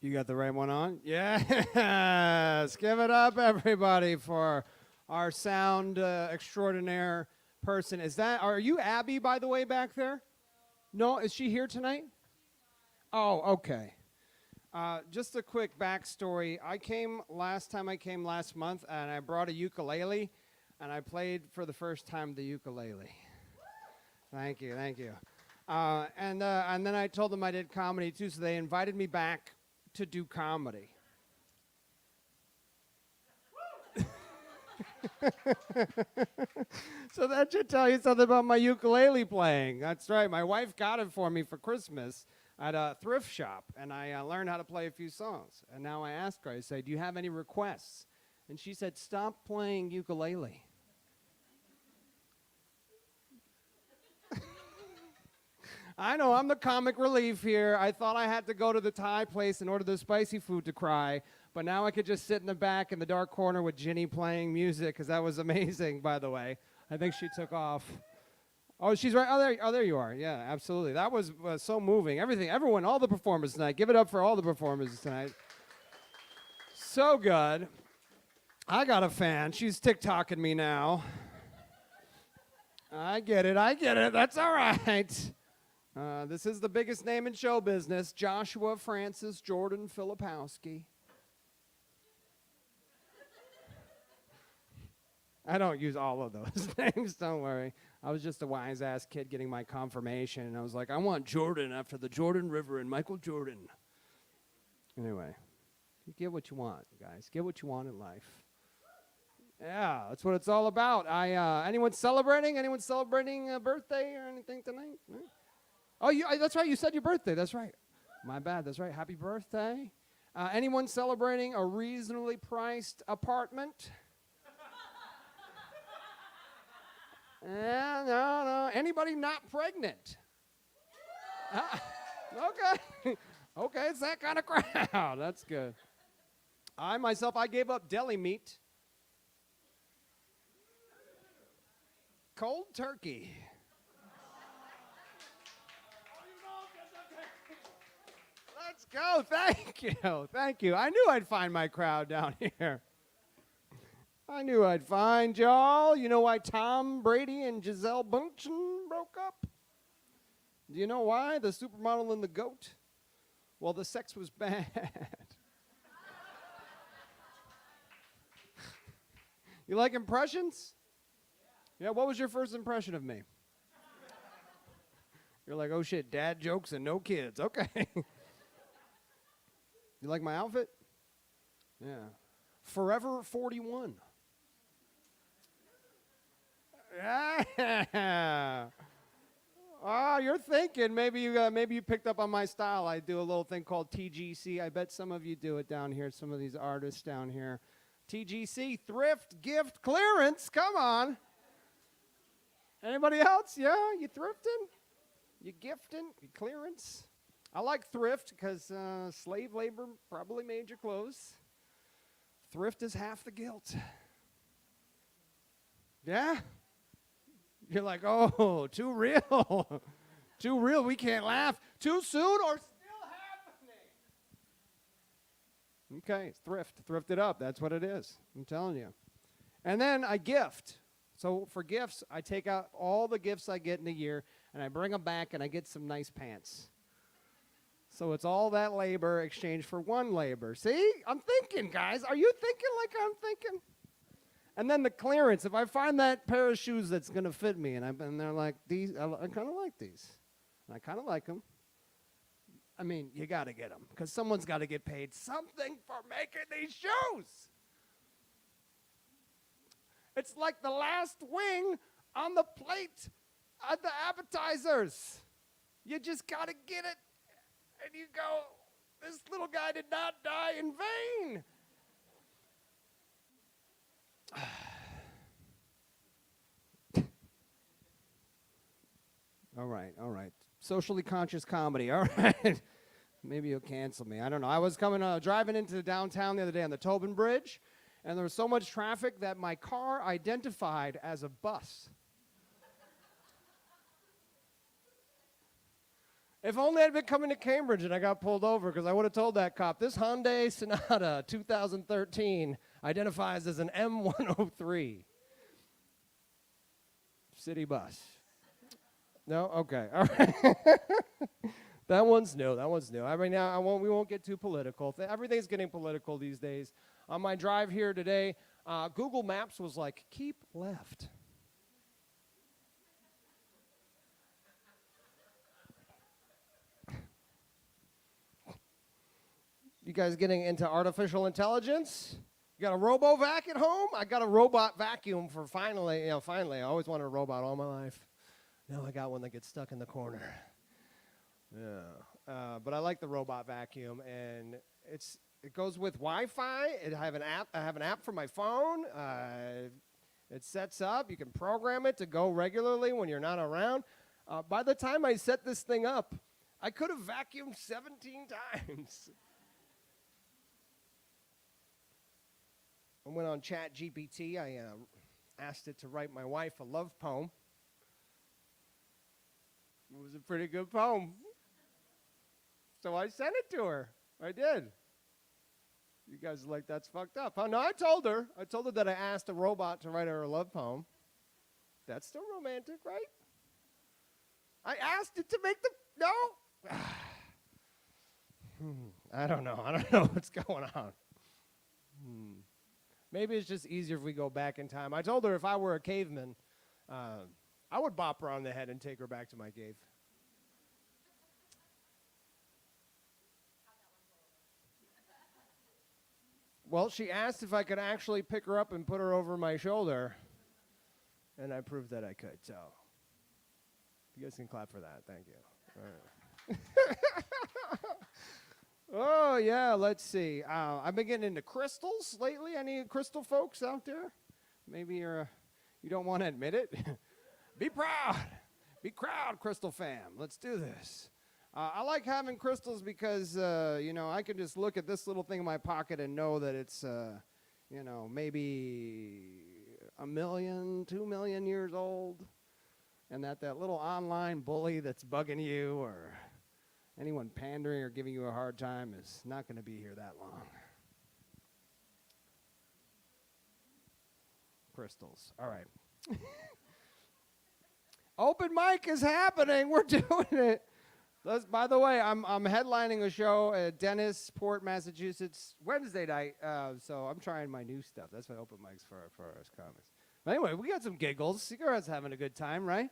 You got the right one on? Yes! Give it up, everybody, for our sound extraordinaire person. Are you Abby, by the way, back there? No? Is she here tonight? Oh, okay. Just a quick backstory. Last month, and I brought a ukulele, and I played for the first time the ukulele. Thank you. And then I told them I did comedy, too, so they invited me back to do comedy. So that should tell you something about my ukulele playing. That's right. My wife got it for me for Christmas at a thrift shop, and I learned how to play a few songs. And now I ask her, I say, do you have any requests? And she said, stop playing ukulele. I know, I'm the comic relief here. I thought I had to go to the Thai place and order the spicy food to cry, but now I could just sit in the back in the dark corner with Ginny playing music, because that was amazing, by the way. I think she took off. Oh, she's right. Oh, there you are. Yeah, absolutely. That was so moving. Everyone, all the performers tonight. Give it up for all the performers tonight. So good. I got a fan. She's TikToking me now. I get it. That's all right. This is the biggest name in show business, Joshua Francis Jordan Filipowski. I don't use all of those names, don't worry. I was just a wise-ass kid getting my confirmation, and I was like, I want Jordan after the Jordan River and Michael Jordan. Anyway, you get what you want, guys. Get what you want in life. Yeah, that's what it's all about. Anyone celebrating? A birthday or anything tonight? No? Oh, that's right. You said your birthday. That's right. My bad. That's right. Happy birthday. Anyone celebrating a reasonably priced apartment? No. Anybody not pregnant? Okay. Okay, it's that kind of crowd. That's good. I gave up deli meat. Cold turkey. Let's go. Thank you. I knew I'd find my crowd down here. I knew I'd find y'all. You know why Tom Brady and Giselle Bundchen broke up? Do you know why? The supermodel and the goat? Well, the sex was bad. You like impressions? Yeah, what was your first impression of me? You're like, oh shit, dad jokes and no kids. Okay. You like my outfit? Yeah. Forever 41. Yeah. Oh, you're thinking. Maybe you picked up on my style. I do a little thing called TGC. I bet some of you do it down here, some of these artists down here. TGC, thrift, gift, clearance. Come on. Anybody else? Yeah, you thrifting? You gifting? You clearance? I like thrift because slave labor probably made your clothes. Thrift is half the guilt. Yeah? You're like, oh, too real. Too real, we can't laugh. Too soon or still happening? Okay, it's thrift. Thrift it up. That's what it is. I'm telling you. And then I gift. So for gifts, I take out all the gifts I get in a year, and I bring them back, and I get some nice pants. So it's all that labor exchanged for one labor. See? I'm thinking, guys. Are you thinking like I'm thinking? And then the clearance, if I find that pair of shoes that's going to fit me, and they're like, I kind of like these. And I kind of like them. I mean, you got to get them, because someone's got to get paid something for making these shoes. It's like the last wing on the plate at the appetizers. You just got to get it, and you go, this little guy did not die in vain. All right. Socially conscious comedy. All right. Maybe you'll cancel me. I don't know. I was driving into downtown the other day on the Tobin Bridge, and there was so much traffic that my car identified as a bus. If only I'd been coming to Cambridge and I got pulled over, because I would have told that cop, this Hyundai Sonata 2013 identifies as an M103 city bus. No? Okay. All right. That one's new. I mean, we won't get too political. Everything's getting political these days. On my drive here today, Google Maps was like, keep left. You guys getting into artificial intelligence? You got a robo-vac at home? I got a robot vacuum for finally. I always wanted a robot all my life. Now I got one that gets stuck in the corner. Yeah. But I like the robot vacuum, and it goes with Wi-Fi. I have an app for my phone. It sets up. You can program it to go regularly when you're not around. By the time I set this thing up, I could have vacuumed 17 times. I went on ChatGPT. I asked it to write my wife a love poem. It was a pretty good poem. So I sent it to her. I did. You guys are like, that's fucked up. Oh, no, I told her. That I asked a robot to write her a love poem. That's still romantic, right? I asked it to make no. I don't know what's going on. Maybe it's just easier if we go back in time. I told her if I were a caveman, I would bop her on the head and take her back to my cave. Well, she asked if I could actually pick her up and put her over my shoulder, and I proved that I could. So you guys can clap for that. Thank you. All right. Oh, yeah, let's see. I've been getting into crystals lately. Any crystal folks out there? Maybe you don't want to admit it. Be proud. Be proud, crystal fam. Let's do this. I like having crystals because, I can just look at this little thing in my pocket and know that it's, maybe 1 million, 2 million years old. And that little online bully that's bugging you or anyone pandering or giving you a hard time is not going to be here that long. Crystals. All right. Open mic is happening. We're doing it. By the way, I'm headlining a show at Dennisport, Massachusetts, Wednesday night. So I'm trying my new stuff. That's what open mics for us comics. But anyway, we got some giggles. You guys having a good time, right?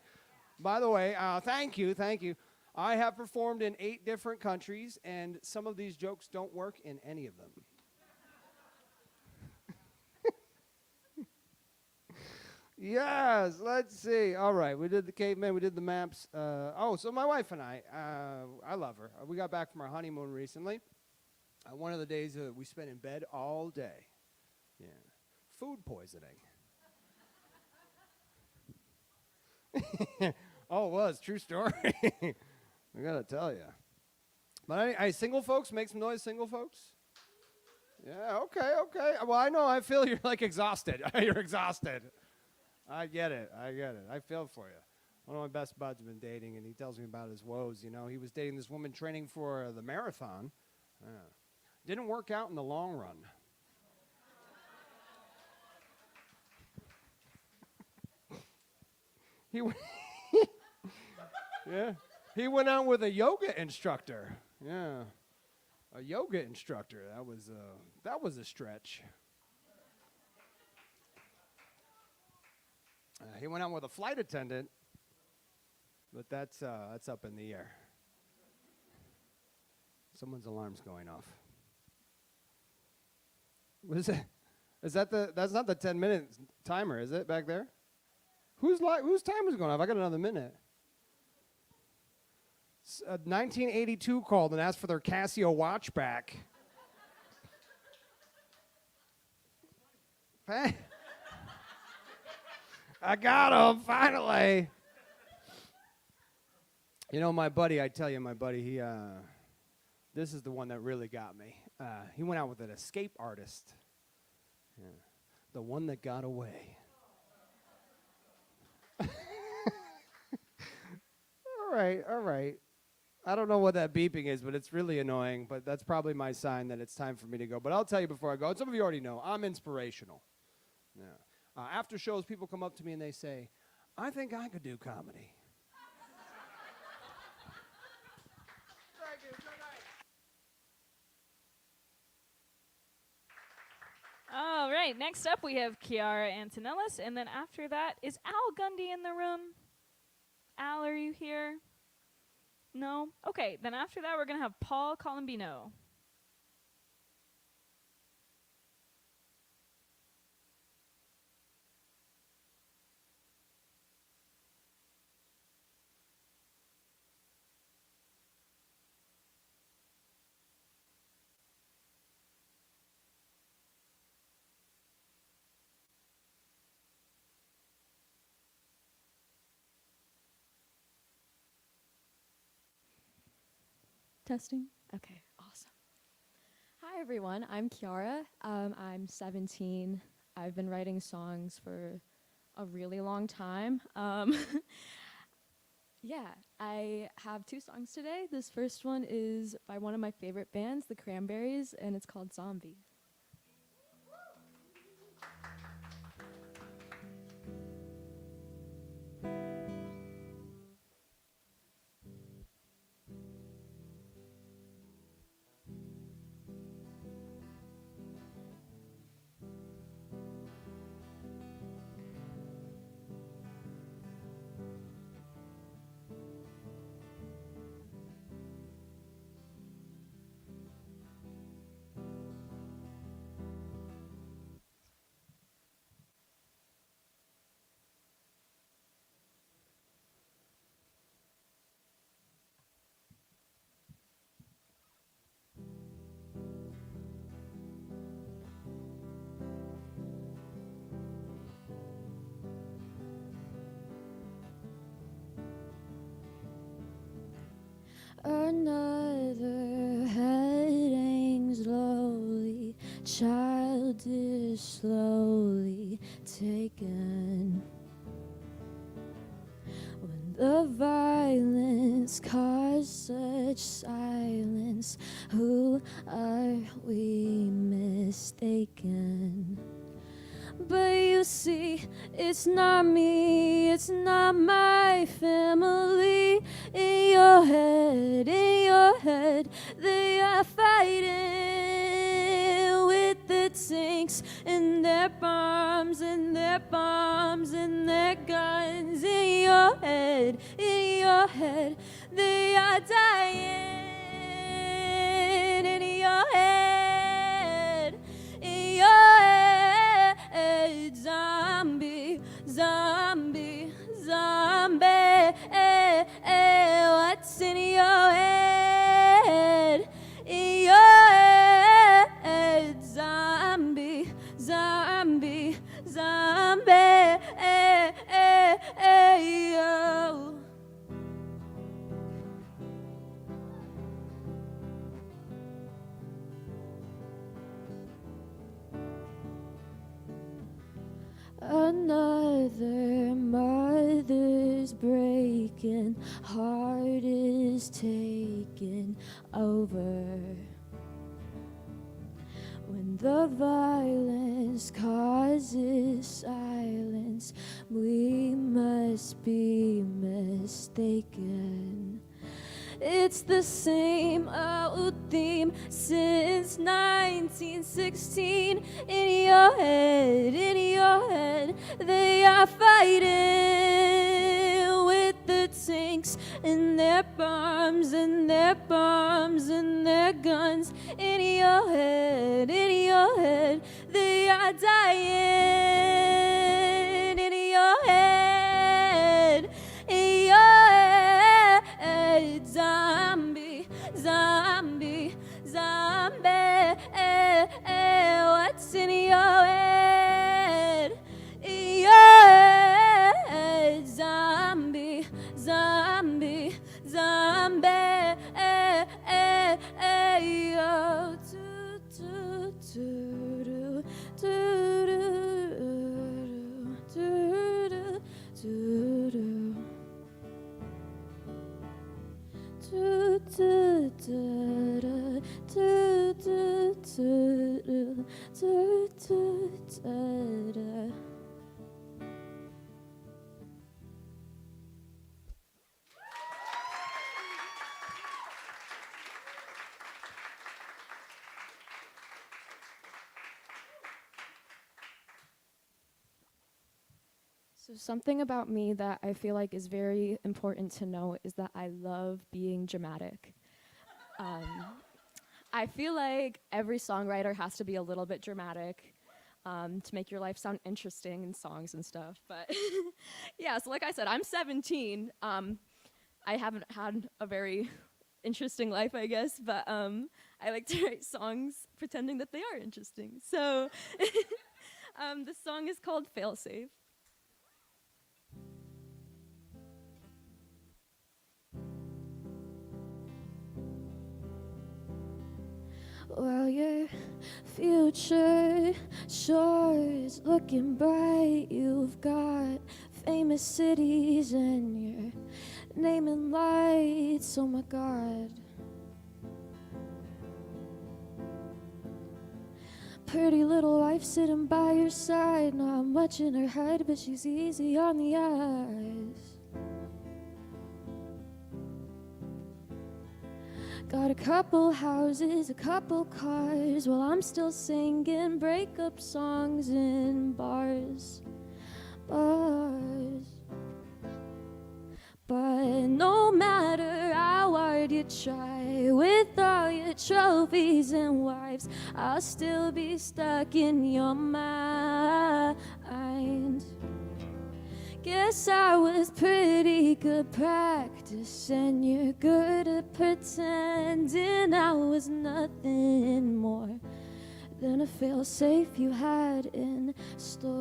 By the way, thank you. I have performed in 8 different countries, and some of these jokes don't work in any of them. Yes, let's see. All right, we did the caveman, we did the maps. So my wife and I love her. We got back from our honeymoon recently. One of the days we spent in bed all day. Yeah, food poisoning. Oh, it was. True story. I gotta tell you. But I single folks, make some noise, single folks. Yeah, okay. Well, I know, I feel you're like exhausted. You're exhausted. I get it. I feel for you. One of my best buds has been dating, and he tells me about his woes. He was dating this woman training for the marathon. Didn't work out in the long run. He went out with a yoga instructor. Yeah, a yoga instructor. That was a stretch. He went out with a flight attendant, but that's up in the air. Someone's alarm's going off. What is it? That's not the 10-minute timer, is it, back there? Whose time is going off? I got another minute. 1982 called and asked for their Casio watch back. Hey. I got him, finally. You know, my buddy, he, this is the one that really got me. He went out with an escape artist. Yeah. The one that got away. All right. I don't know what that beeping is, but it's really annoying. But that's probably my sign that it's time for me to go. But I'll tell you before I go, and some of you already know, I'm inspirational. Yeah. After shows, people come up to me and they say, I think I could do comedy. Thank you. Good night. All right, next up we have Kiara Antonellis, and then after that, is Al Gundy in the room? Al, are you here? No? Okay, then after that we're going to have Paul Colombino. Testing. Okay, awesome. Hi, everyone. I'm Kiara. I'm 17. I've been writing songs for a really long time. Yeah, I have 2 songs today. This first one is by one of my favorite bands, The Cranberries, and it's called Zombie. Another head hangs slowly, childish slowly taken. When the violence caused such silence, who are we mistaken? But you see, it's not me, it's not my family. In your head, they are fighting with the tanks and their bombs and their bombs and their guns. In your head, they are dying. In your head, zombie, zombie, zombie. What's in your head? In your head, zombie, zombie, zombie. Oh. Another mother's breaking, heart is taken over. When the violence causes silence, we must be mistaken. It's the same old theme since 1916. In your head, they are fighting with the tanks and their bombs and their bombs and their guns. In your head, they are dying. In your head, zombie, zombie, zombie. What's in your head? Your head, zombie, zombie, zombie. Oh, So something about me that I feel like is very important to know is that I love being dramatic. I feel like every songwriter has to be a little bit dramatic to make your life sound interesting in songs and stuff. But yeah, so like I said, I'm 17. I haven't had a very interesting life, I guess, but I like to write songs pretending that they are interesting. So the song is called Failsafe. Well, your future sure is looking bright. You've got famous cities and you're naming lights. Oh my God. Pretty little wife sitting by your side. Not much in her head, but she's easy on the eyes. Got a couple houses, a couple cars, while I'm still singing breakup songs in bars. But no matter how hard you try, with all your trophies and wives, I'll still be stuck in your mind. Guess I was pretty good practice, and you're good at pretending I was nothing more than a fail-safe you had in store.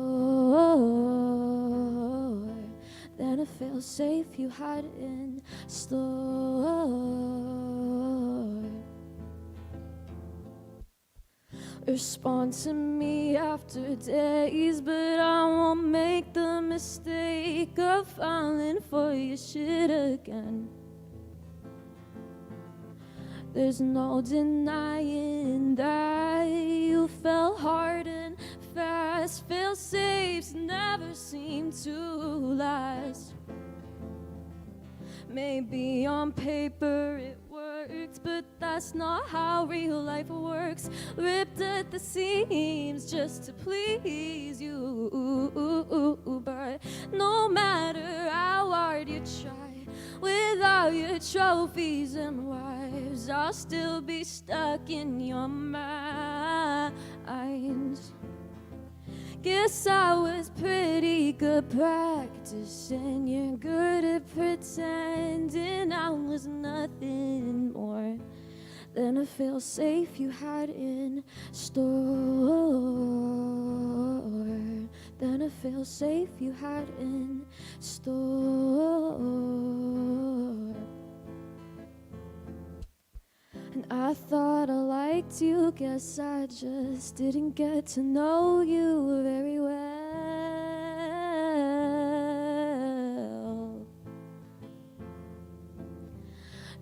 Than a fail-safe you had in store. Respond to me after days, but I won't make the mistake of falling for your shit again. There's no denying that you fell hard and fast. Fail-safes never seem to last. Maybe on paper it works, but that's not how real life works. Ripped at the seams just to please you. But no matter how hard you try, with all your trophies and wives, I'll still be stuck in your mind. Guess I was pretty good practice, and you're good at pretending I was nothing more than a fail-safe you had in store. Than a fail-safe you had in store. And I thought I liked you, guess I just didn't get to know you very well.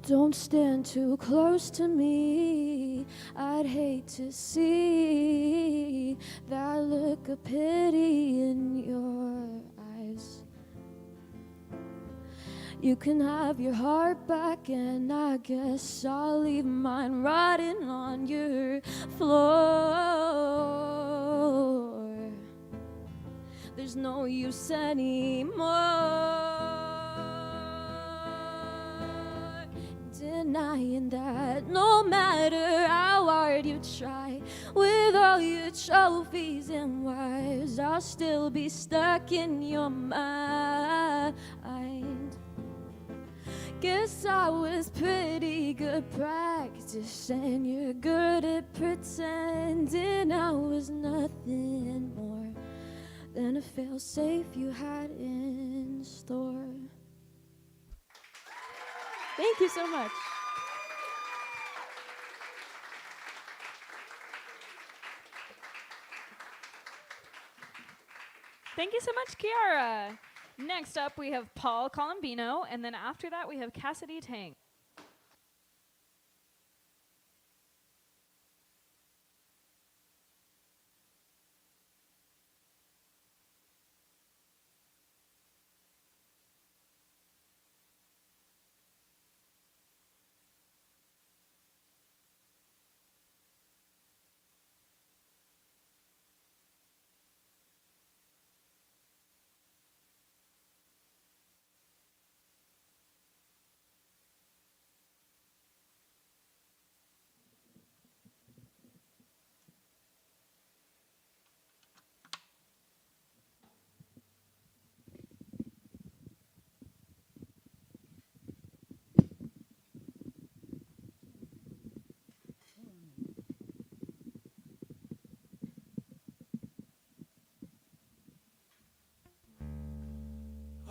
Don't stand too close to me, I'd hate to see that look of pity in your eyes. You can have your heart back, and I guess I'll leave mine rotting on your floor. There's no use anymore denying that no matter how hard you try, with all your trophies and wires, I'll still be stuck in your mind. Guess I was pretty good practice, and you're good at pretending I was nothing more than a fail-safe you had in store. Thank you so much. Thank you so much, Kiara. Next up, we have Paul Colombino, and then after that, we have Cassidy Tang.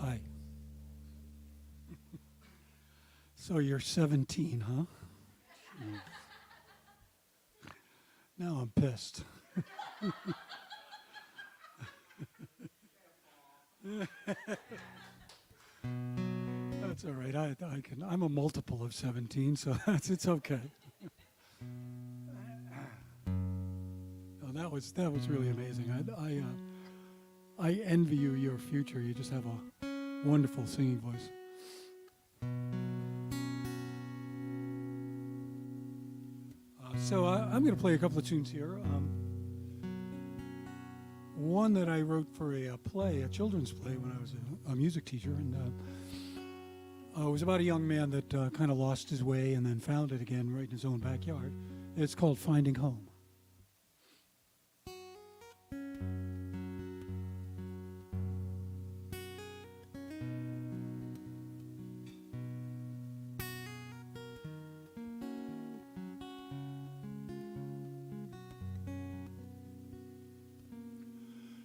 Hi. So you're 17, huh? Now I'm pissed. That's all right. I'm a multiple of 17, so it's okay. No, that was really amazing. I envy you your future. You just have a wonderful singing voice. So I'm going to play a couple of tunes here. One that I wrote for a play, a children's play, when I was a music teacher, and it was about a young man that kind of lost his way and then found it again right in his own backyard. It's called Finding Home.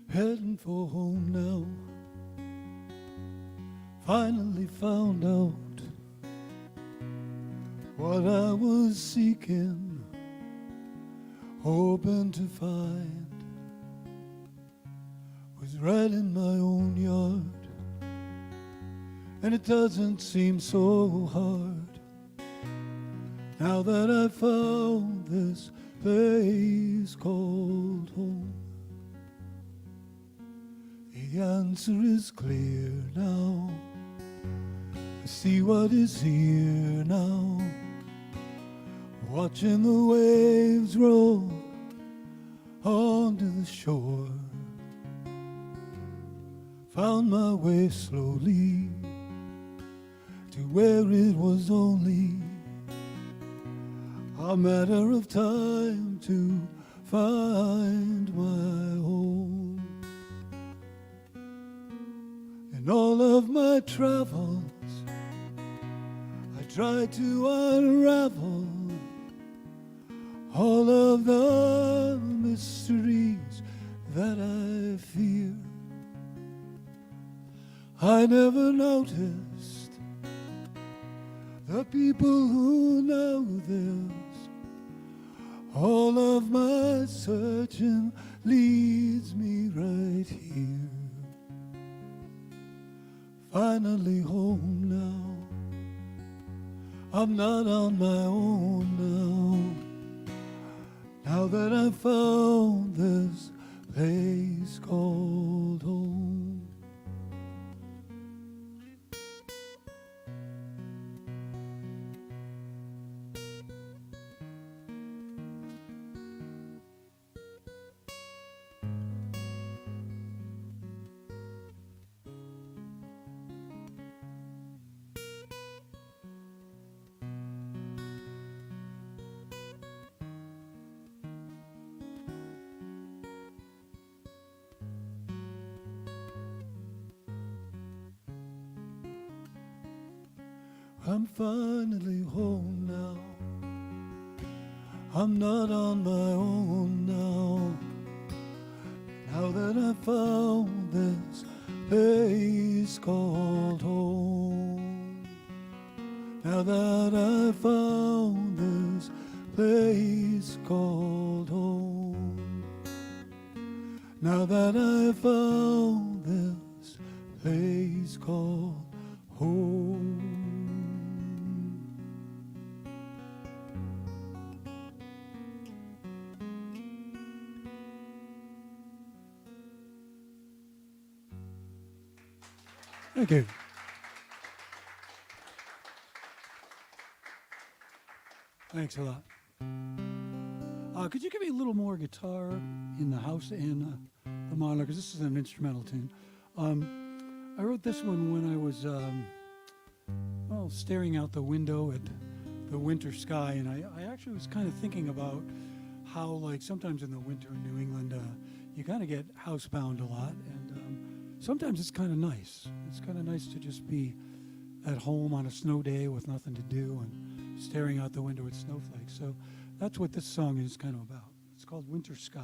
Heading for home now. Finally found out what I was seeking, hoping to find, was right in my own yard. And it doesn't seem so hard now that I found this place called home. The answer is clear now. I see what is here now. Watching the waves roll onto the shore. Found my way slowly to where it was only a matter of time to find my home. In all of my travels, I try to unravel all of the mysteries that I fear. I never noticed the people who know this. All of my searching leads me right here. Finally home now. I'm not on my own now. Now that I found this place called home. I'm finally home now. I'm not on my own now. Now that I found this place called home. Now that I found this place called home. Now that I found this place called home. Thank you. Thanks a lot. Could you give me a little more guitar in the house and the monitor? Because this is an instrumental tune. I wrote this one when I was staring out the window at the winter sky, and I actually was kind of thinking about how, like, sometimes in the winter in New England, you kind of get housebound a lot, and sometimes it's kind of nice. It's kind of nice to just be at home on a snow day with nothing to do and staring out the window at snowflakes. So that's what this song is kind of about. It's called Winter Sky.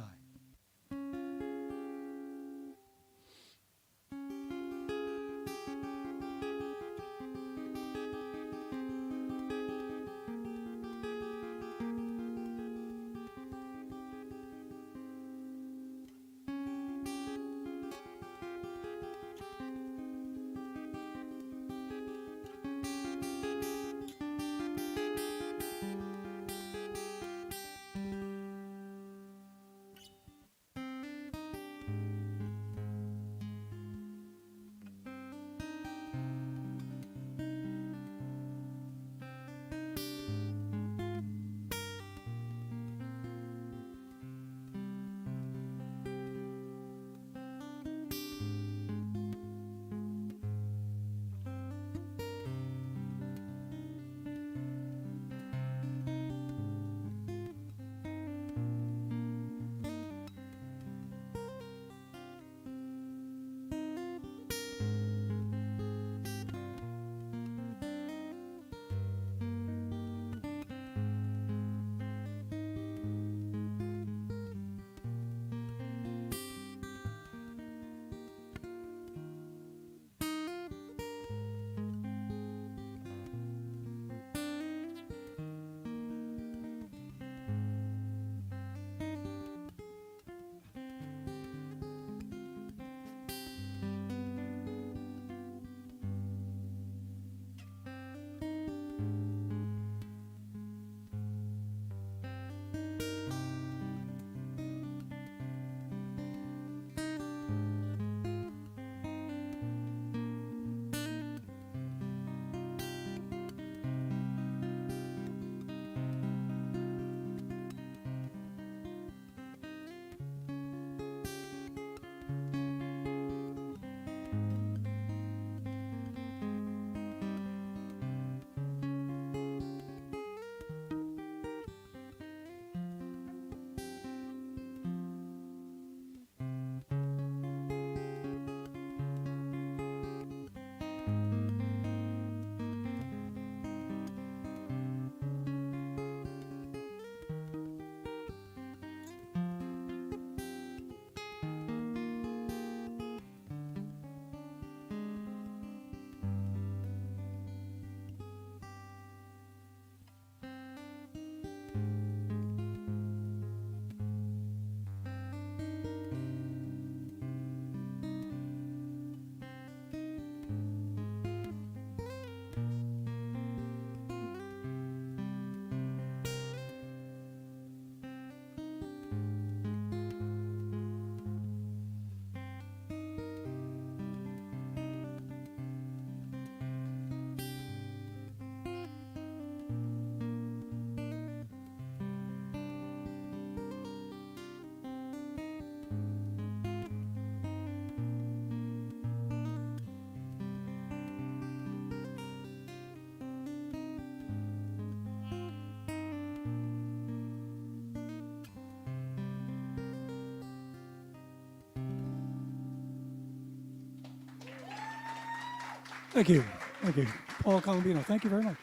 Thank you. Thank you. Paul Colombino, thank you very much.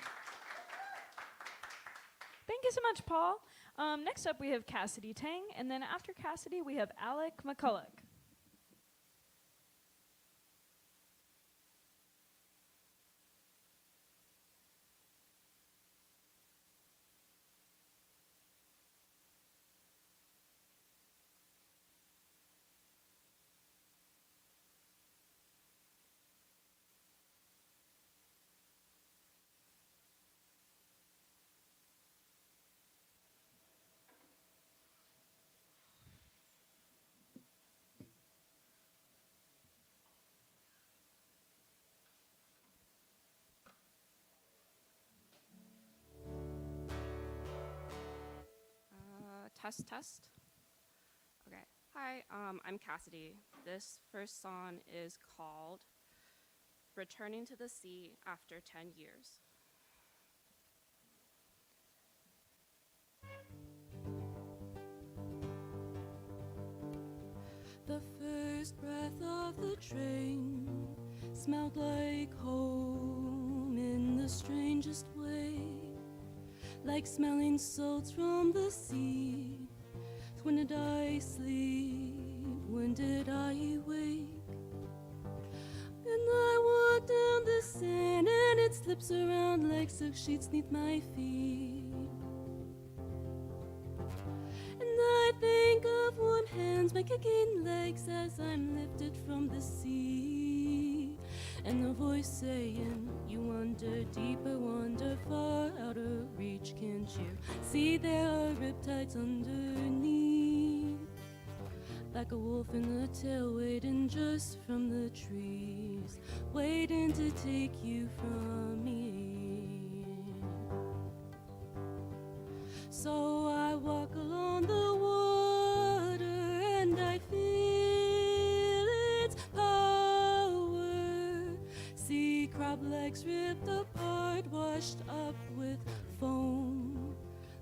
Thank you so much, Paul. Next up, we have Cassidy Tang, and then after Cassidy, we have Alec McCulloch. Test, test. Okay. Hi, I'm Cassidy. This first song is called Returning to the Sea After 10 Years. The first breath of the train smelled like home in the strangest way, like smelling salts from the sea. When did I sleep? When did I wake? And I walk down the sand and it slips around like silk sheets neath my feet. And I think of warm hands, my kicking legs as I'm lifted from the sea. And the voice saying, you wander deeper, wander far out of reach. Can't you see there are riptides underneath? Like a wolf in the tail waiting just from the trees, waiting to take you from me. So I walk along the water and I feel its power. See crab legs ripped apart, washed up with foam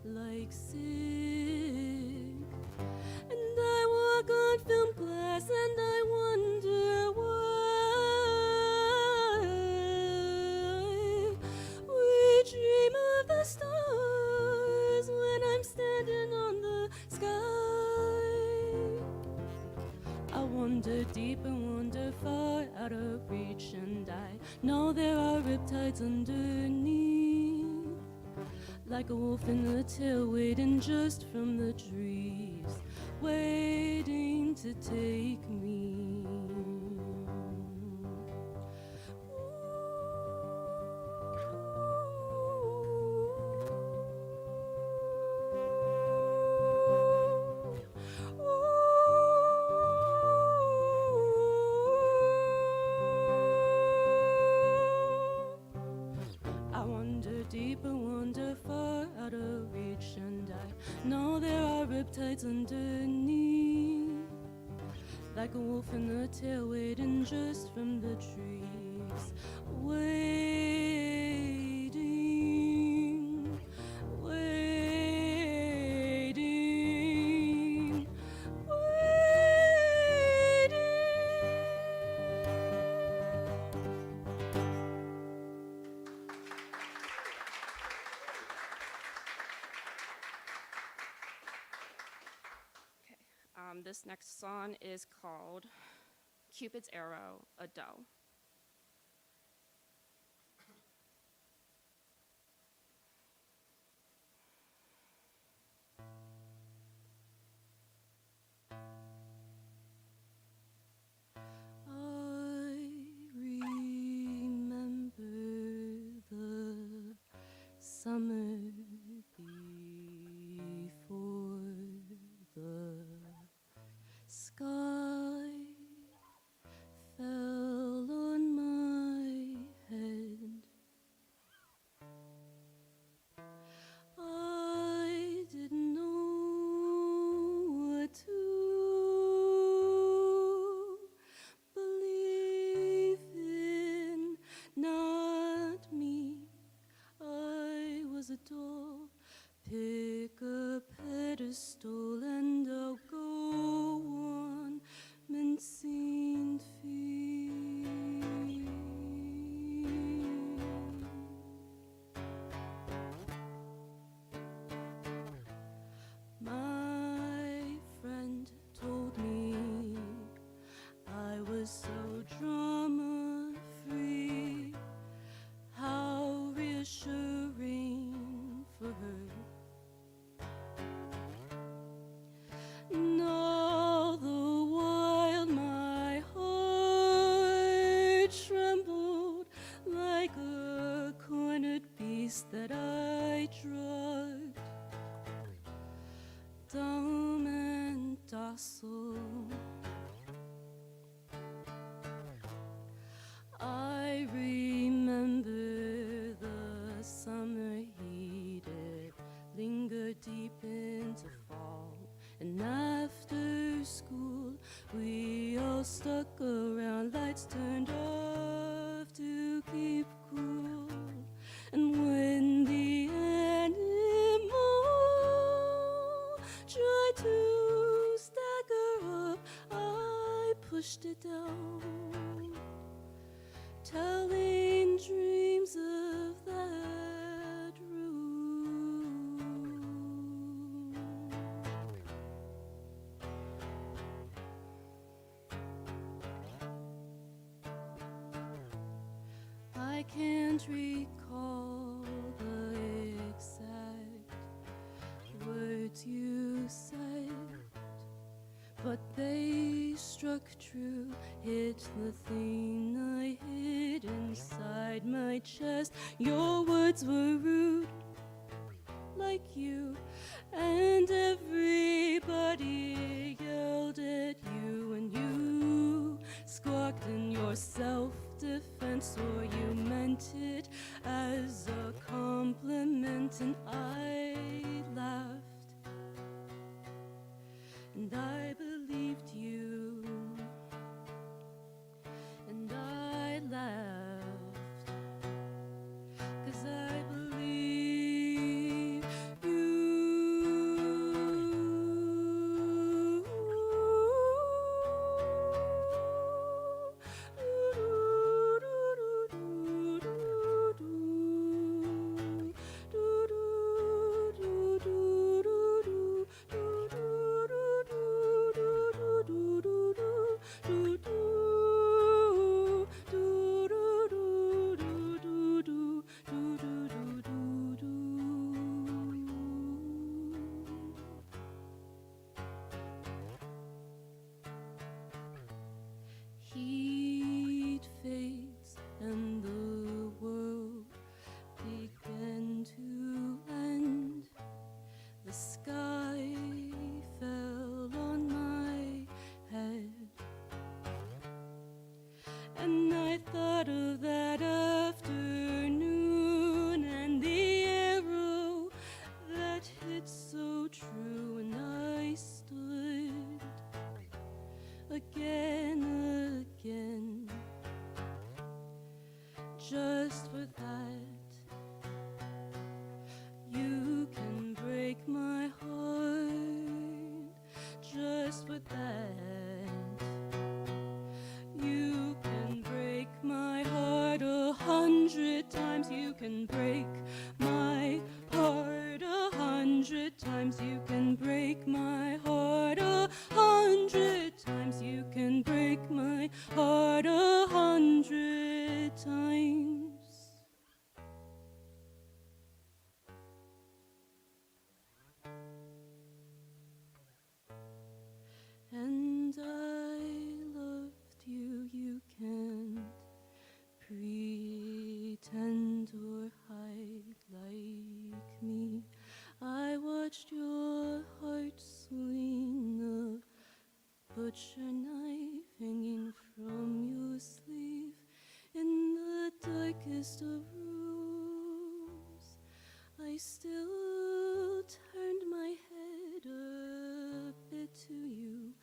like sick. And I walk on film glass and I wonder why we dream of the stars when I'm standing on the sky. I wander deep and wander far out of reach, and I know there are riptides underneath. Like a wolf in the tail waiting just from the trees, waiting to take me. I wander deep and wander far out of reach, and I know there are riptides underneath. Like a wolf in the tail waiting just from the trees, waiting, waiting, waiting. This next song is called Cupid's Arrow, a Doe. I remember the summer before the sky fell on my head. I didn't know what to believe in, not me. I was a place that I trod, dumb and docile. I remember the summer heat, it lingered deep into fall. And after school, we all stuck around, lights turned off to keep cool. And when the animal tried to stagger up, I pushed it down, telling dreams of that room. I can't recall the exact words you said, but they struck true, hit the thing I hid inside my chest. Your words were rude, like you, and everybody yelled at you, and you squawked in your self-defense, or you meant it as a compliment, and I laughed, and I believed you, and I laughed, 'cause I believe you. Heat fades and the world began to end. The sky fell on my head, and I thought of that afternoon and the arrow that hit so true, and I stood again, just for that. You can break my heart, just for that. You can break my heart 100 times. You can break my heart 100 times. You can break my heart 100 times. You can break my heart 100 times. And I loved you. You can't pretend or hide like me. I watched your heart swing, a butcher knife hanging from your sleeve in the darkest of rooms. I still turned my head a bit to you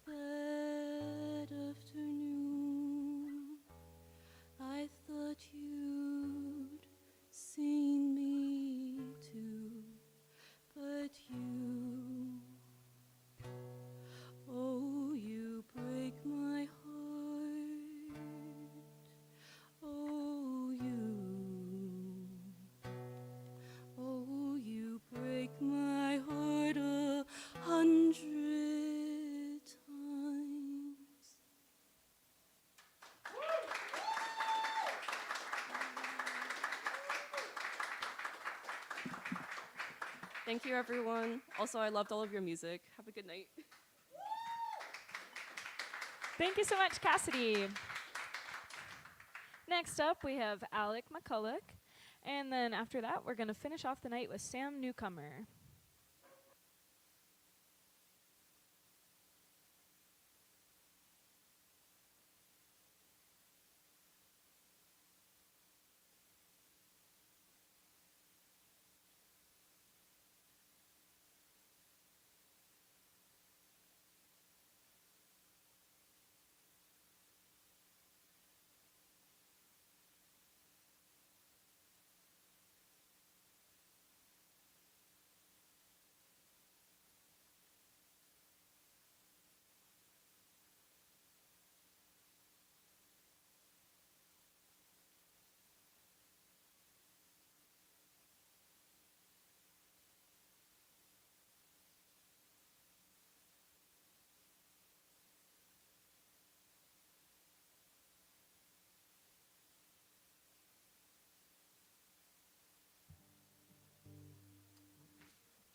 that afternoon. I thought you'd seen me too, but you, oh, you break my heart. Oh, you break my heart 100 times. Thank you, everyone. Also, I loved all of your music. Have a good night. Thank you so much, Cassidy. Next up, we have Alec McCulloch, And then after that, we're going to finish off the night with Sam Newcomer.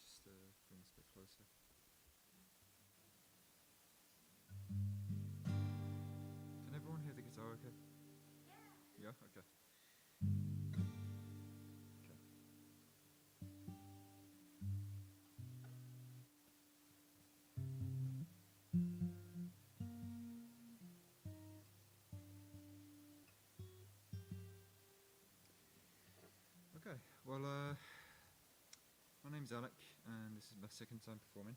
Just bring this a bit closer. Can everyone hear the guitar okay? Yeah? Okay. Okay, well, my name's Alec, and this is my second time performing.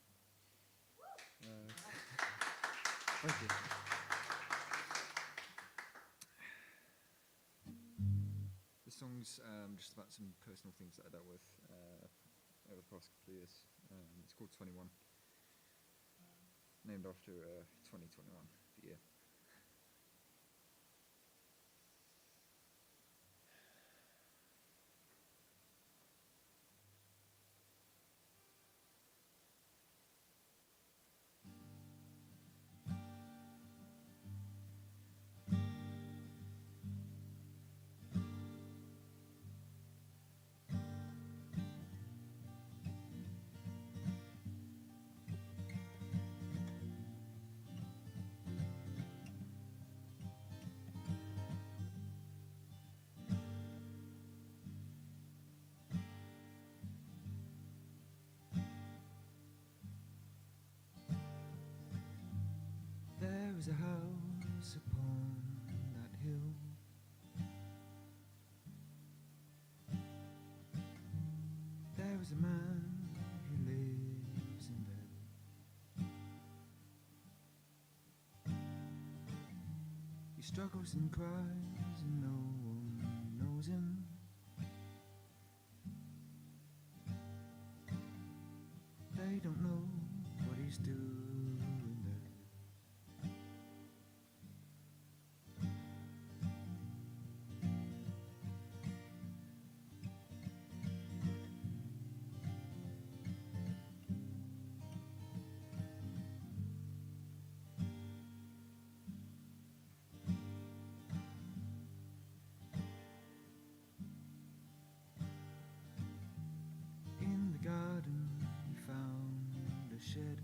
Thank you. This song's just about some personal things that I dealt with over the past couple of years. It's called 21, named after 2021, the year. There is a house upon that hill. There is a man who lives in there. He struggles and cries and no one knows him. They don't know what he's doing there. In the garden he found a shed.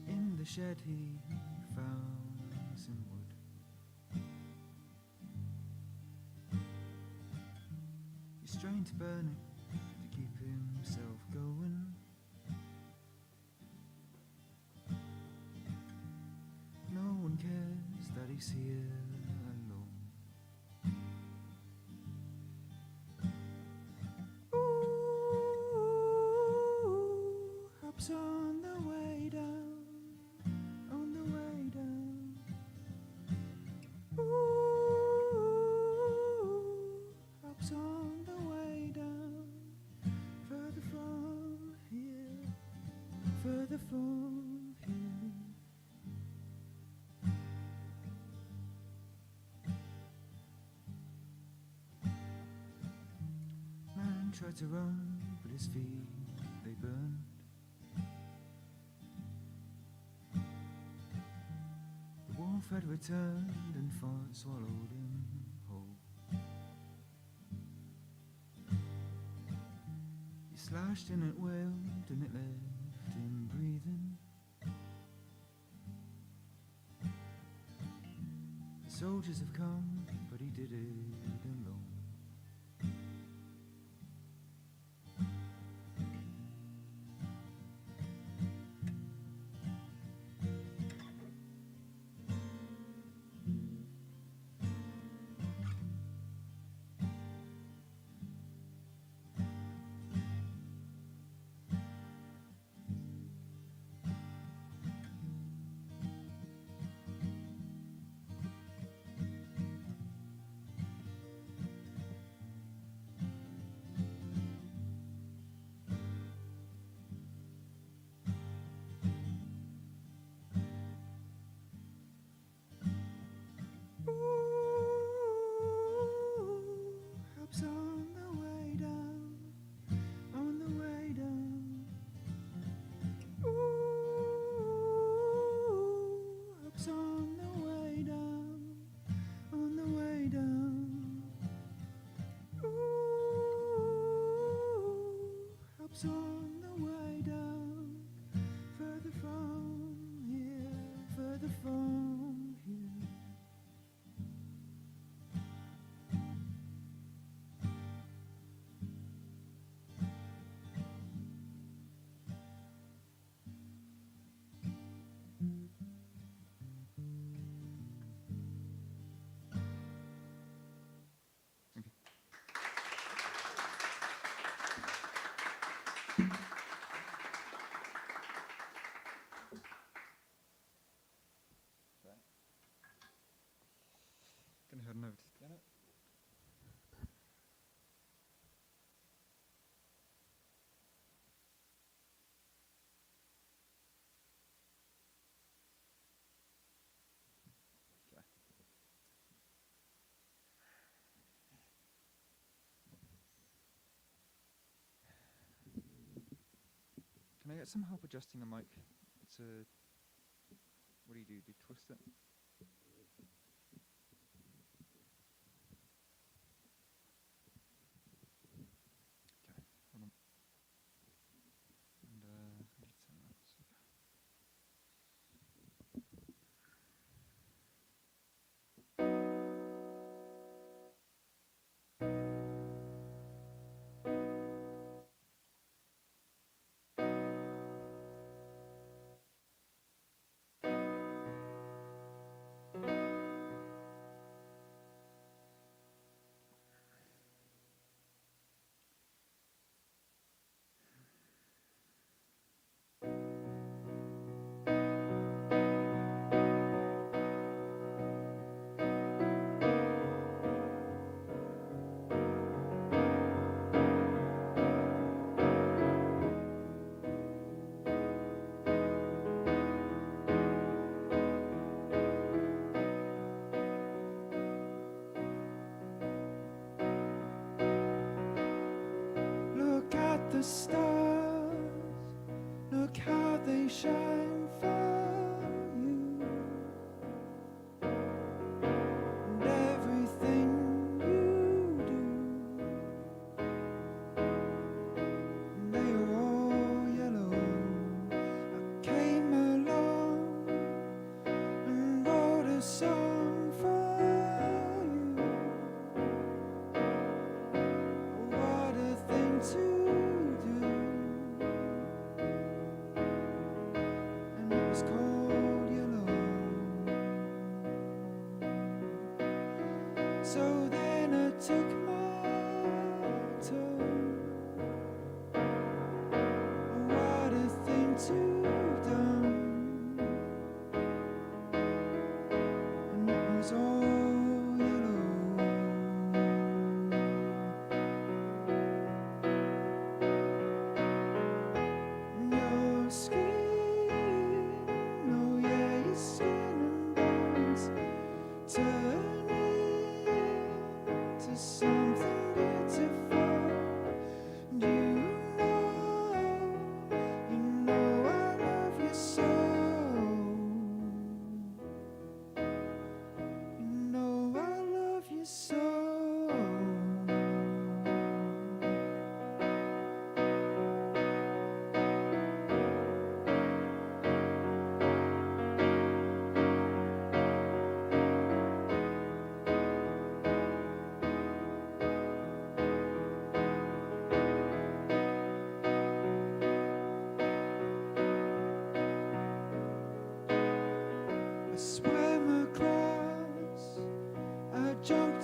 In the shed he found some wood. He's trying to burn it to keep himself going. No one cares that he's here alone. Hops on the way down, on the way down. Hops on the way down, further from here, further from here. Man tried to run, but his feet, they burned. The wolf had returned and swallowed him whole. He slashed and it wailed and it left him breathing. Soldiers have come, but he did it alone. Helps on the way down, on the way down. Ooh, helps on the way down, on the way down. Ooh, helps on the way down, further from here, further from here. Gonna head on over to Janet. Okay. Can I get some help adjusting the mic? It's a. What do you do? Do you twist it? Okay, hold on. And I need to turn it up. Look at the stars, look how they shine for you. And everything you do, and they are all yellow. I came along and wrote a song for you. What a thing to do. And it was called yellow. So then I took my turn. What a thing to done. And it was all yellow. Your skin, oh yeah, your skin and bones turn into something beautiful. And you know I love you so. You know I love you so.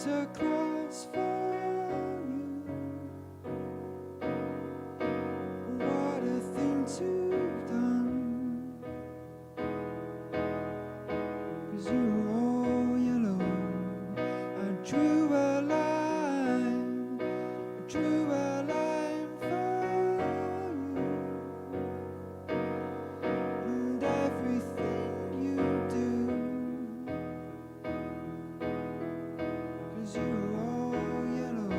to cross for you. What a thing to have done, 'cause you were all yellow. I drew a line, drew a line for you, and everything you do, 'cause you were all yellow.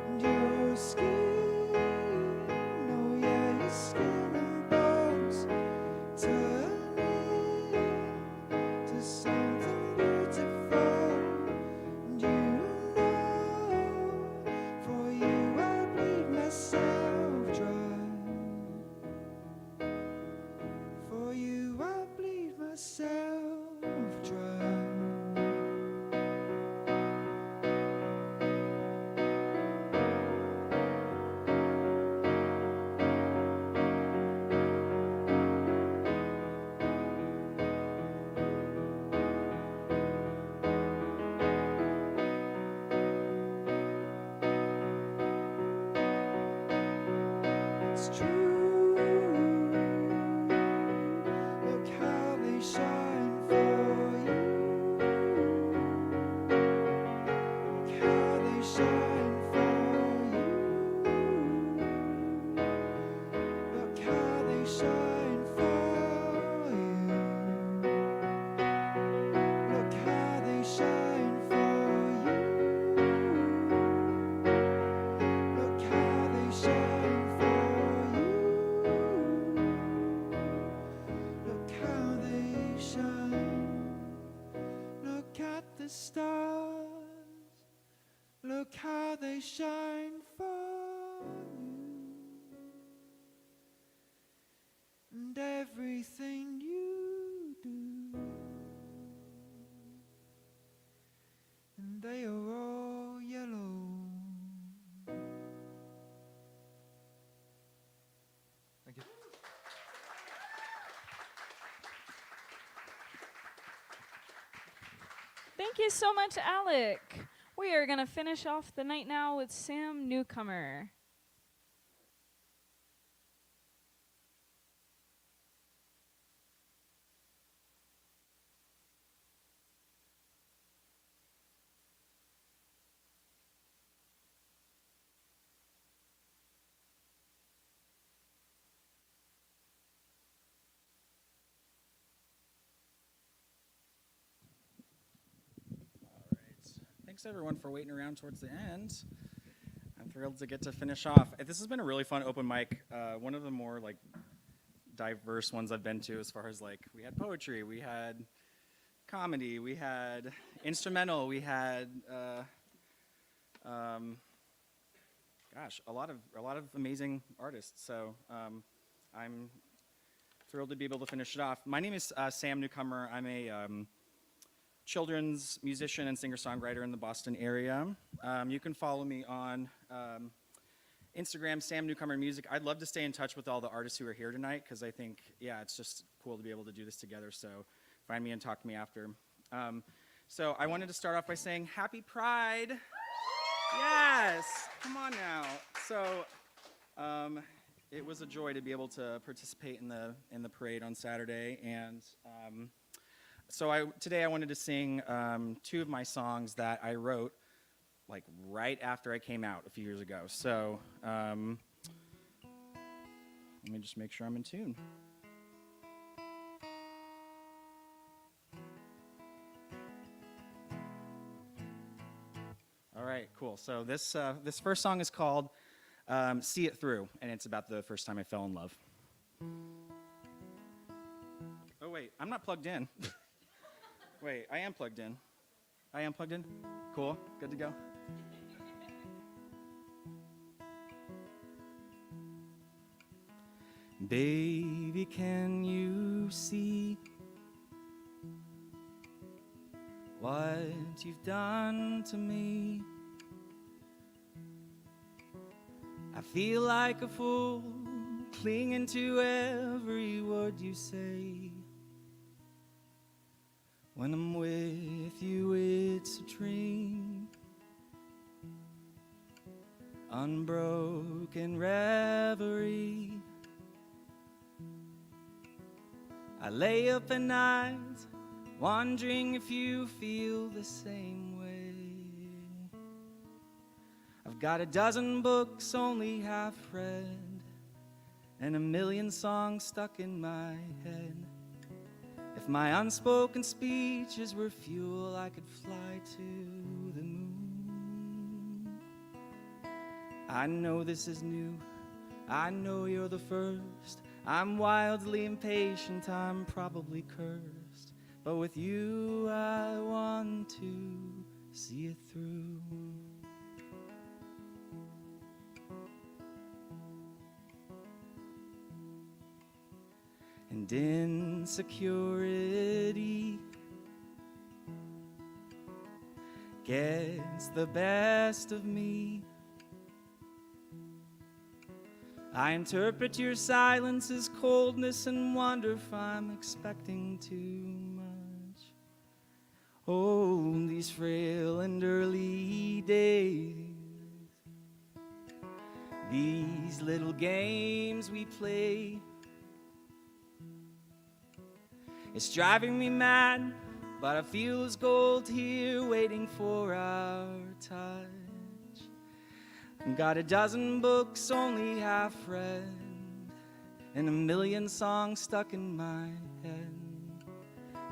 And your skin, oh yeah, your skin and bones turn into something beautiful. And you know, for you I bleed myself dry. For you I bleed myself dry. It's true. Look how they shine for you. Look how they shine for you. Look how they shine for you. Look how they shine for you. Look how they shine for you. Look how they shine. Look at the stars. Look how they shine for you. And everything you do. And they are all yellow. Thank you. Thank you so much, Alec. We are going to finish off the night now with Sam Newcomer. Thanks everyone for waiting around towards the end. I'm thrilled to get to finish off. This has been a really fun open mic. One of the more like diverse ones I've been to, as far as like we had poetry, we had comedy, we had instrumental, we had gosh, a lot of amazing artists. So I'm thrilled to be able to finish it off. My name is Sam Newcomer. I'm a children's musician and singer-songwriter in the Boston area. You can follow me on Instagram, Sam Newcomer Music. I'd love to stay in touch with all the artists who are here tonight, because I think, yeah, it's just cool to be able to do this together. So find me and talk to me after. So I wanted to start off by saying Happy Pride. Yes, come on now. So it was a joy to be able to participate in the parade on Saturday, and so today I wanted to sing two of my songs that I wrote like right after I came out a few years ago. So let me just make sure I'm in tune. All right, cool. So this first song is called See It Through, and it's about the first time I fell in love. Oh wait, I'm not plugged in. Wait, I am plugged in. I am plugged in? Cool, good to go. Baby, can you see what you've done to me? I feel like a fool clinging to every word you say. When I'm with you, it's a dream, unbroken reverie. I lay up at night, wondering if you feel the same way. I've got a dozen books only half read, and a million songs stuck in my head. If my unspoken speeches were fuel, I could fly to the moon. I know this is new, I know you're the first. I'm wildly impatient, I'm probably cursed, but with you I want to see it through. And insecurity gets the best of me. I interpret your silence as coldness and wonder if I'm expecting too much. Oh, these frail and early days, these little games we play, it's driving me mad, but I feel as gold here waiting for our touch. Got a dozen books only half read, and a million songs stuck in my head.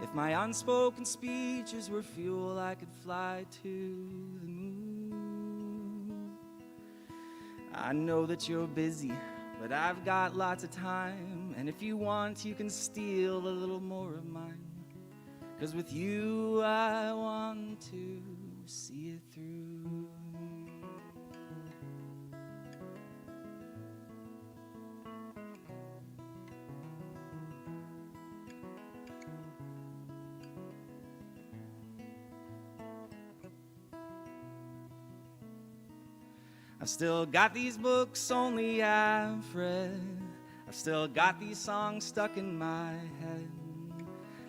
If my unspoken speeches were fuel, I could fly to the moon. I know that you're busy, but I've got lots of time, and if you want, you can steal a little more of mine. 'Cause with you I want to see it through. I've still got these books only half read, I've still got these songs stuck in my head.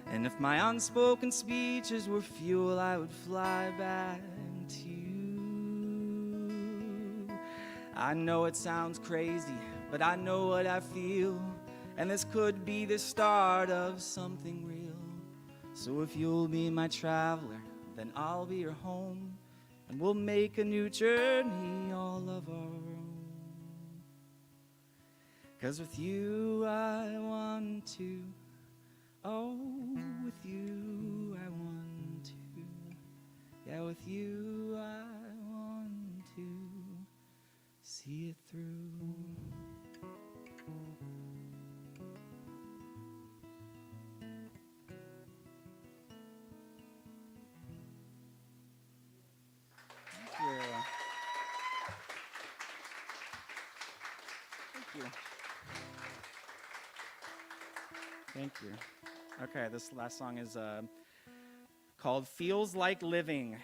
And if my unspoken speeches were fuel, I would fly back to you. I know it sounds crazy, but I know what I feel, and this could be the start of something real. So if you'll be my traveler, then I'll be your home, and we'll make a new journey all of our own. 'Cause with you I want to, oh, with you I want to, yeah, with you I want to see it through. Thank you. Okay, this last song is called Feels Like Living,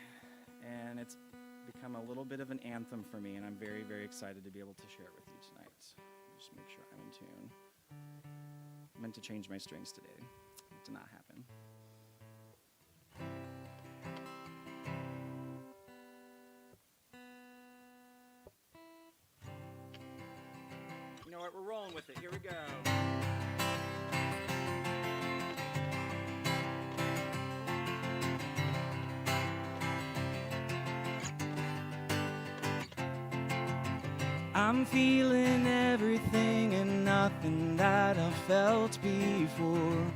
and it's become a little bit of an anthem for me, and I'm very, very excited to be able to share it with you tonight. Just make sure I'm in tune. I meant to change my strings today. It did not happen. You know what? We're rolling with it. Here we go. I'm feeling everything and nothing that I felt before.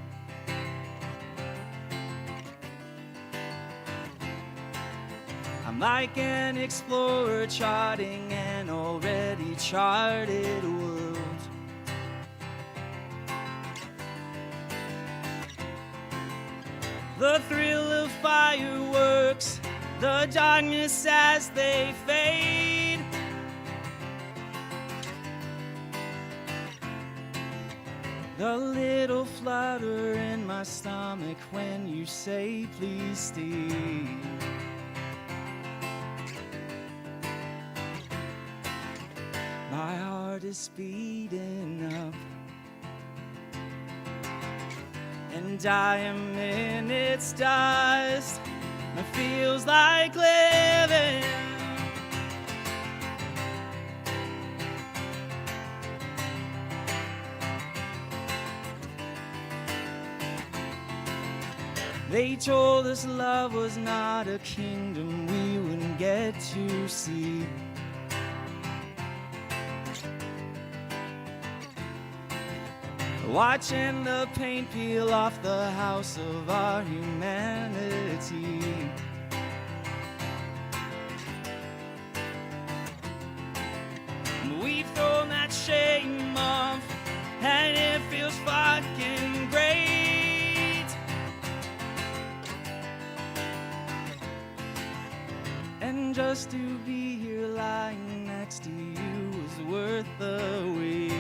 I'm like an explorer charting an already charted world. The thrill of fireworks, the darkness as they fade. The little flutter in my stomach when you say please stay. My heart is speeding up and I am in its dust. It feels like living. They told us love was not a kingdom we wouldn't get to see. Watching the paint peel off the house of our humanity. We've thrown that shame off, and it feels fucking great. And just to be here lying next to you was worth the wait.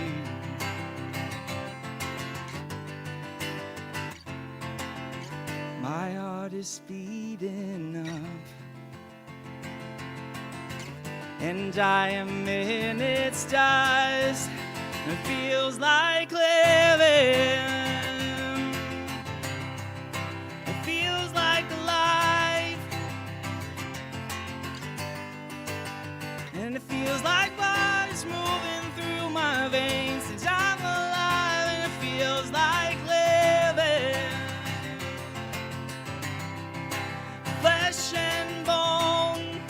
My heart is speeding up, and I am in its dust. It feels like living. It feels like life, and it feels like blood's moving through my veins since I'm alive, and it feels like living. Flesh and bone,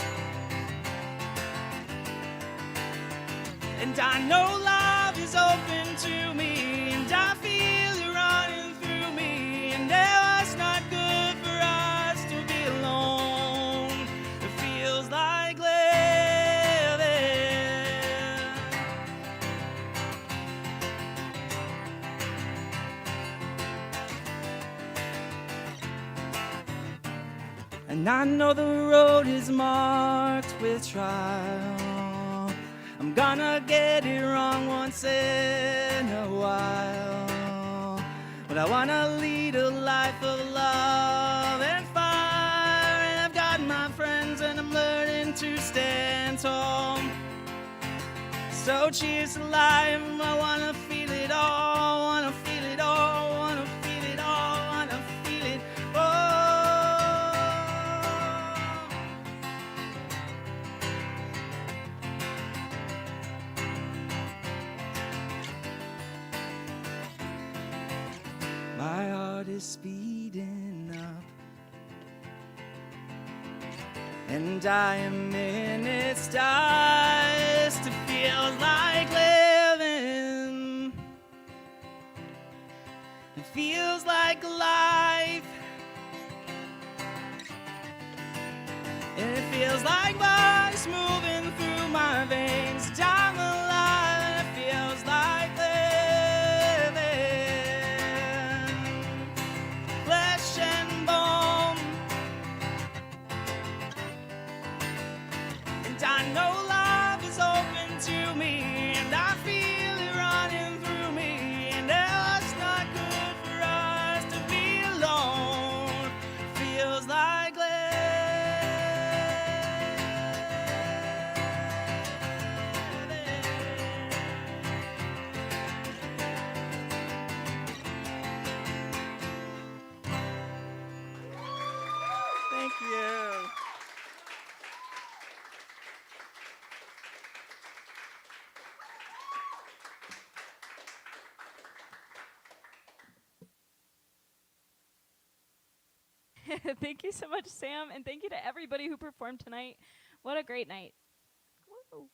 and I know love is open to me, and I feel it running through me, and now it's not good for us to be alone. It feels like living. And I know the road is marked with trial. I'm gonna get it wrong once in a while. But I wanna lead a life of love and fire. And I've got my friends and I'm learning to stand tall. So cheers to life, I wanna feel it all. Wanna feel it all, wanna feel it all, wanna feel it all. My heart is speeding up, and I am in its dust. It feels like living. It feels like life, and it feels like blood's moving through my veins. I'm alive, and it feels like living. Flesh and bone, and I know love is open to me, and I feel it running through me, and now it's not good for us to be alone. Feels like living. Thank you. Thank you so much, Sam, and thank you to everybody who performed tonight. What a great night. Woo.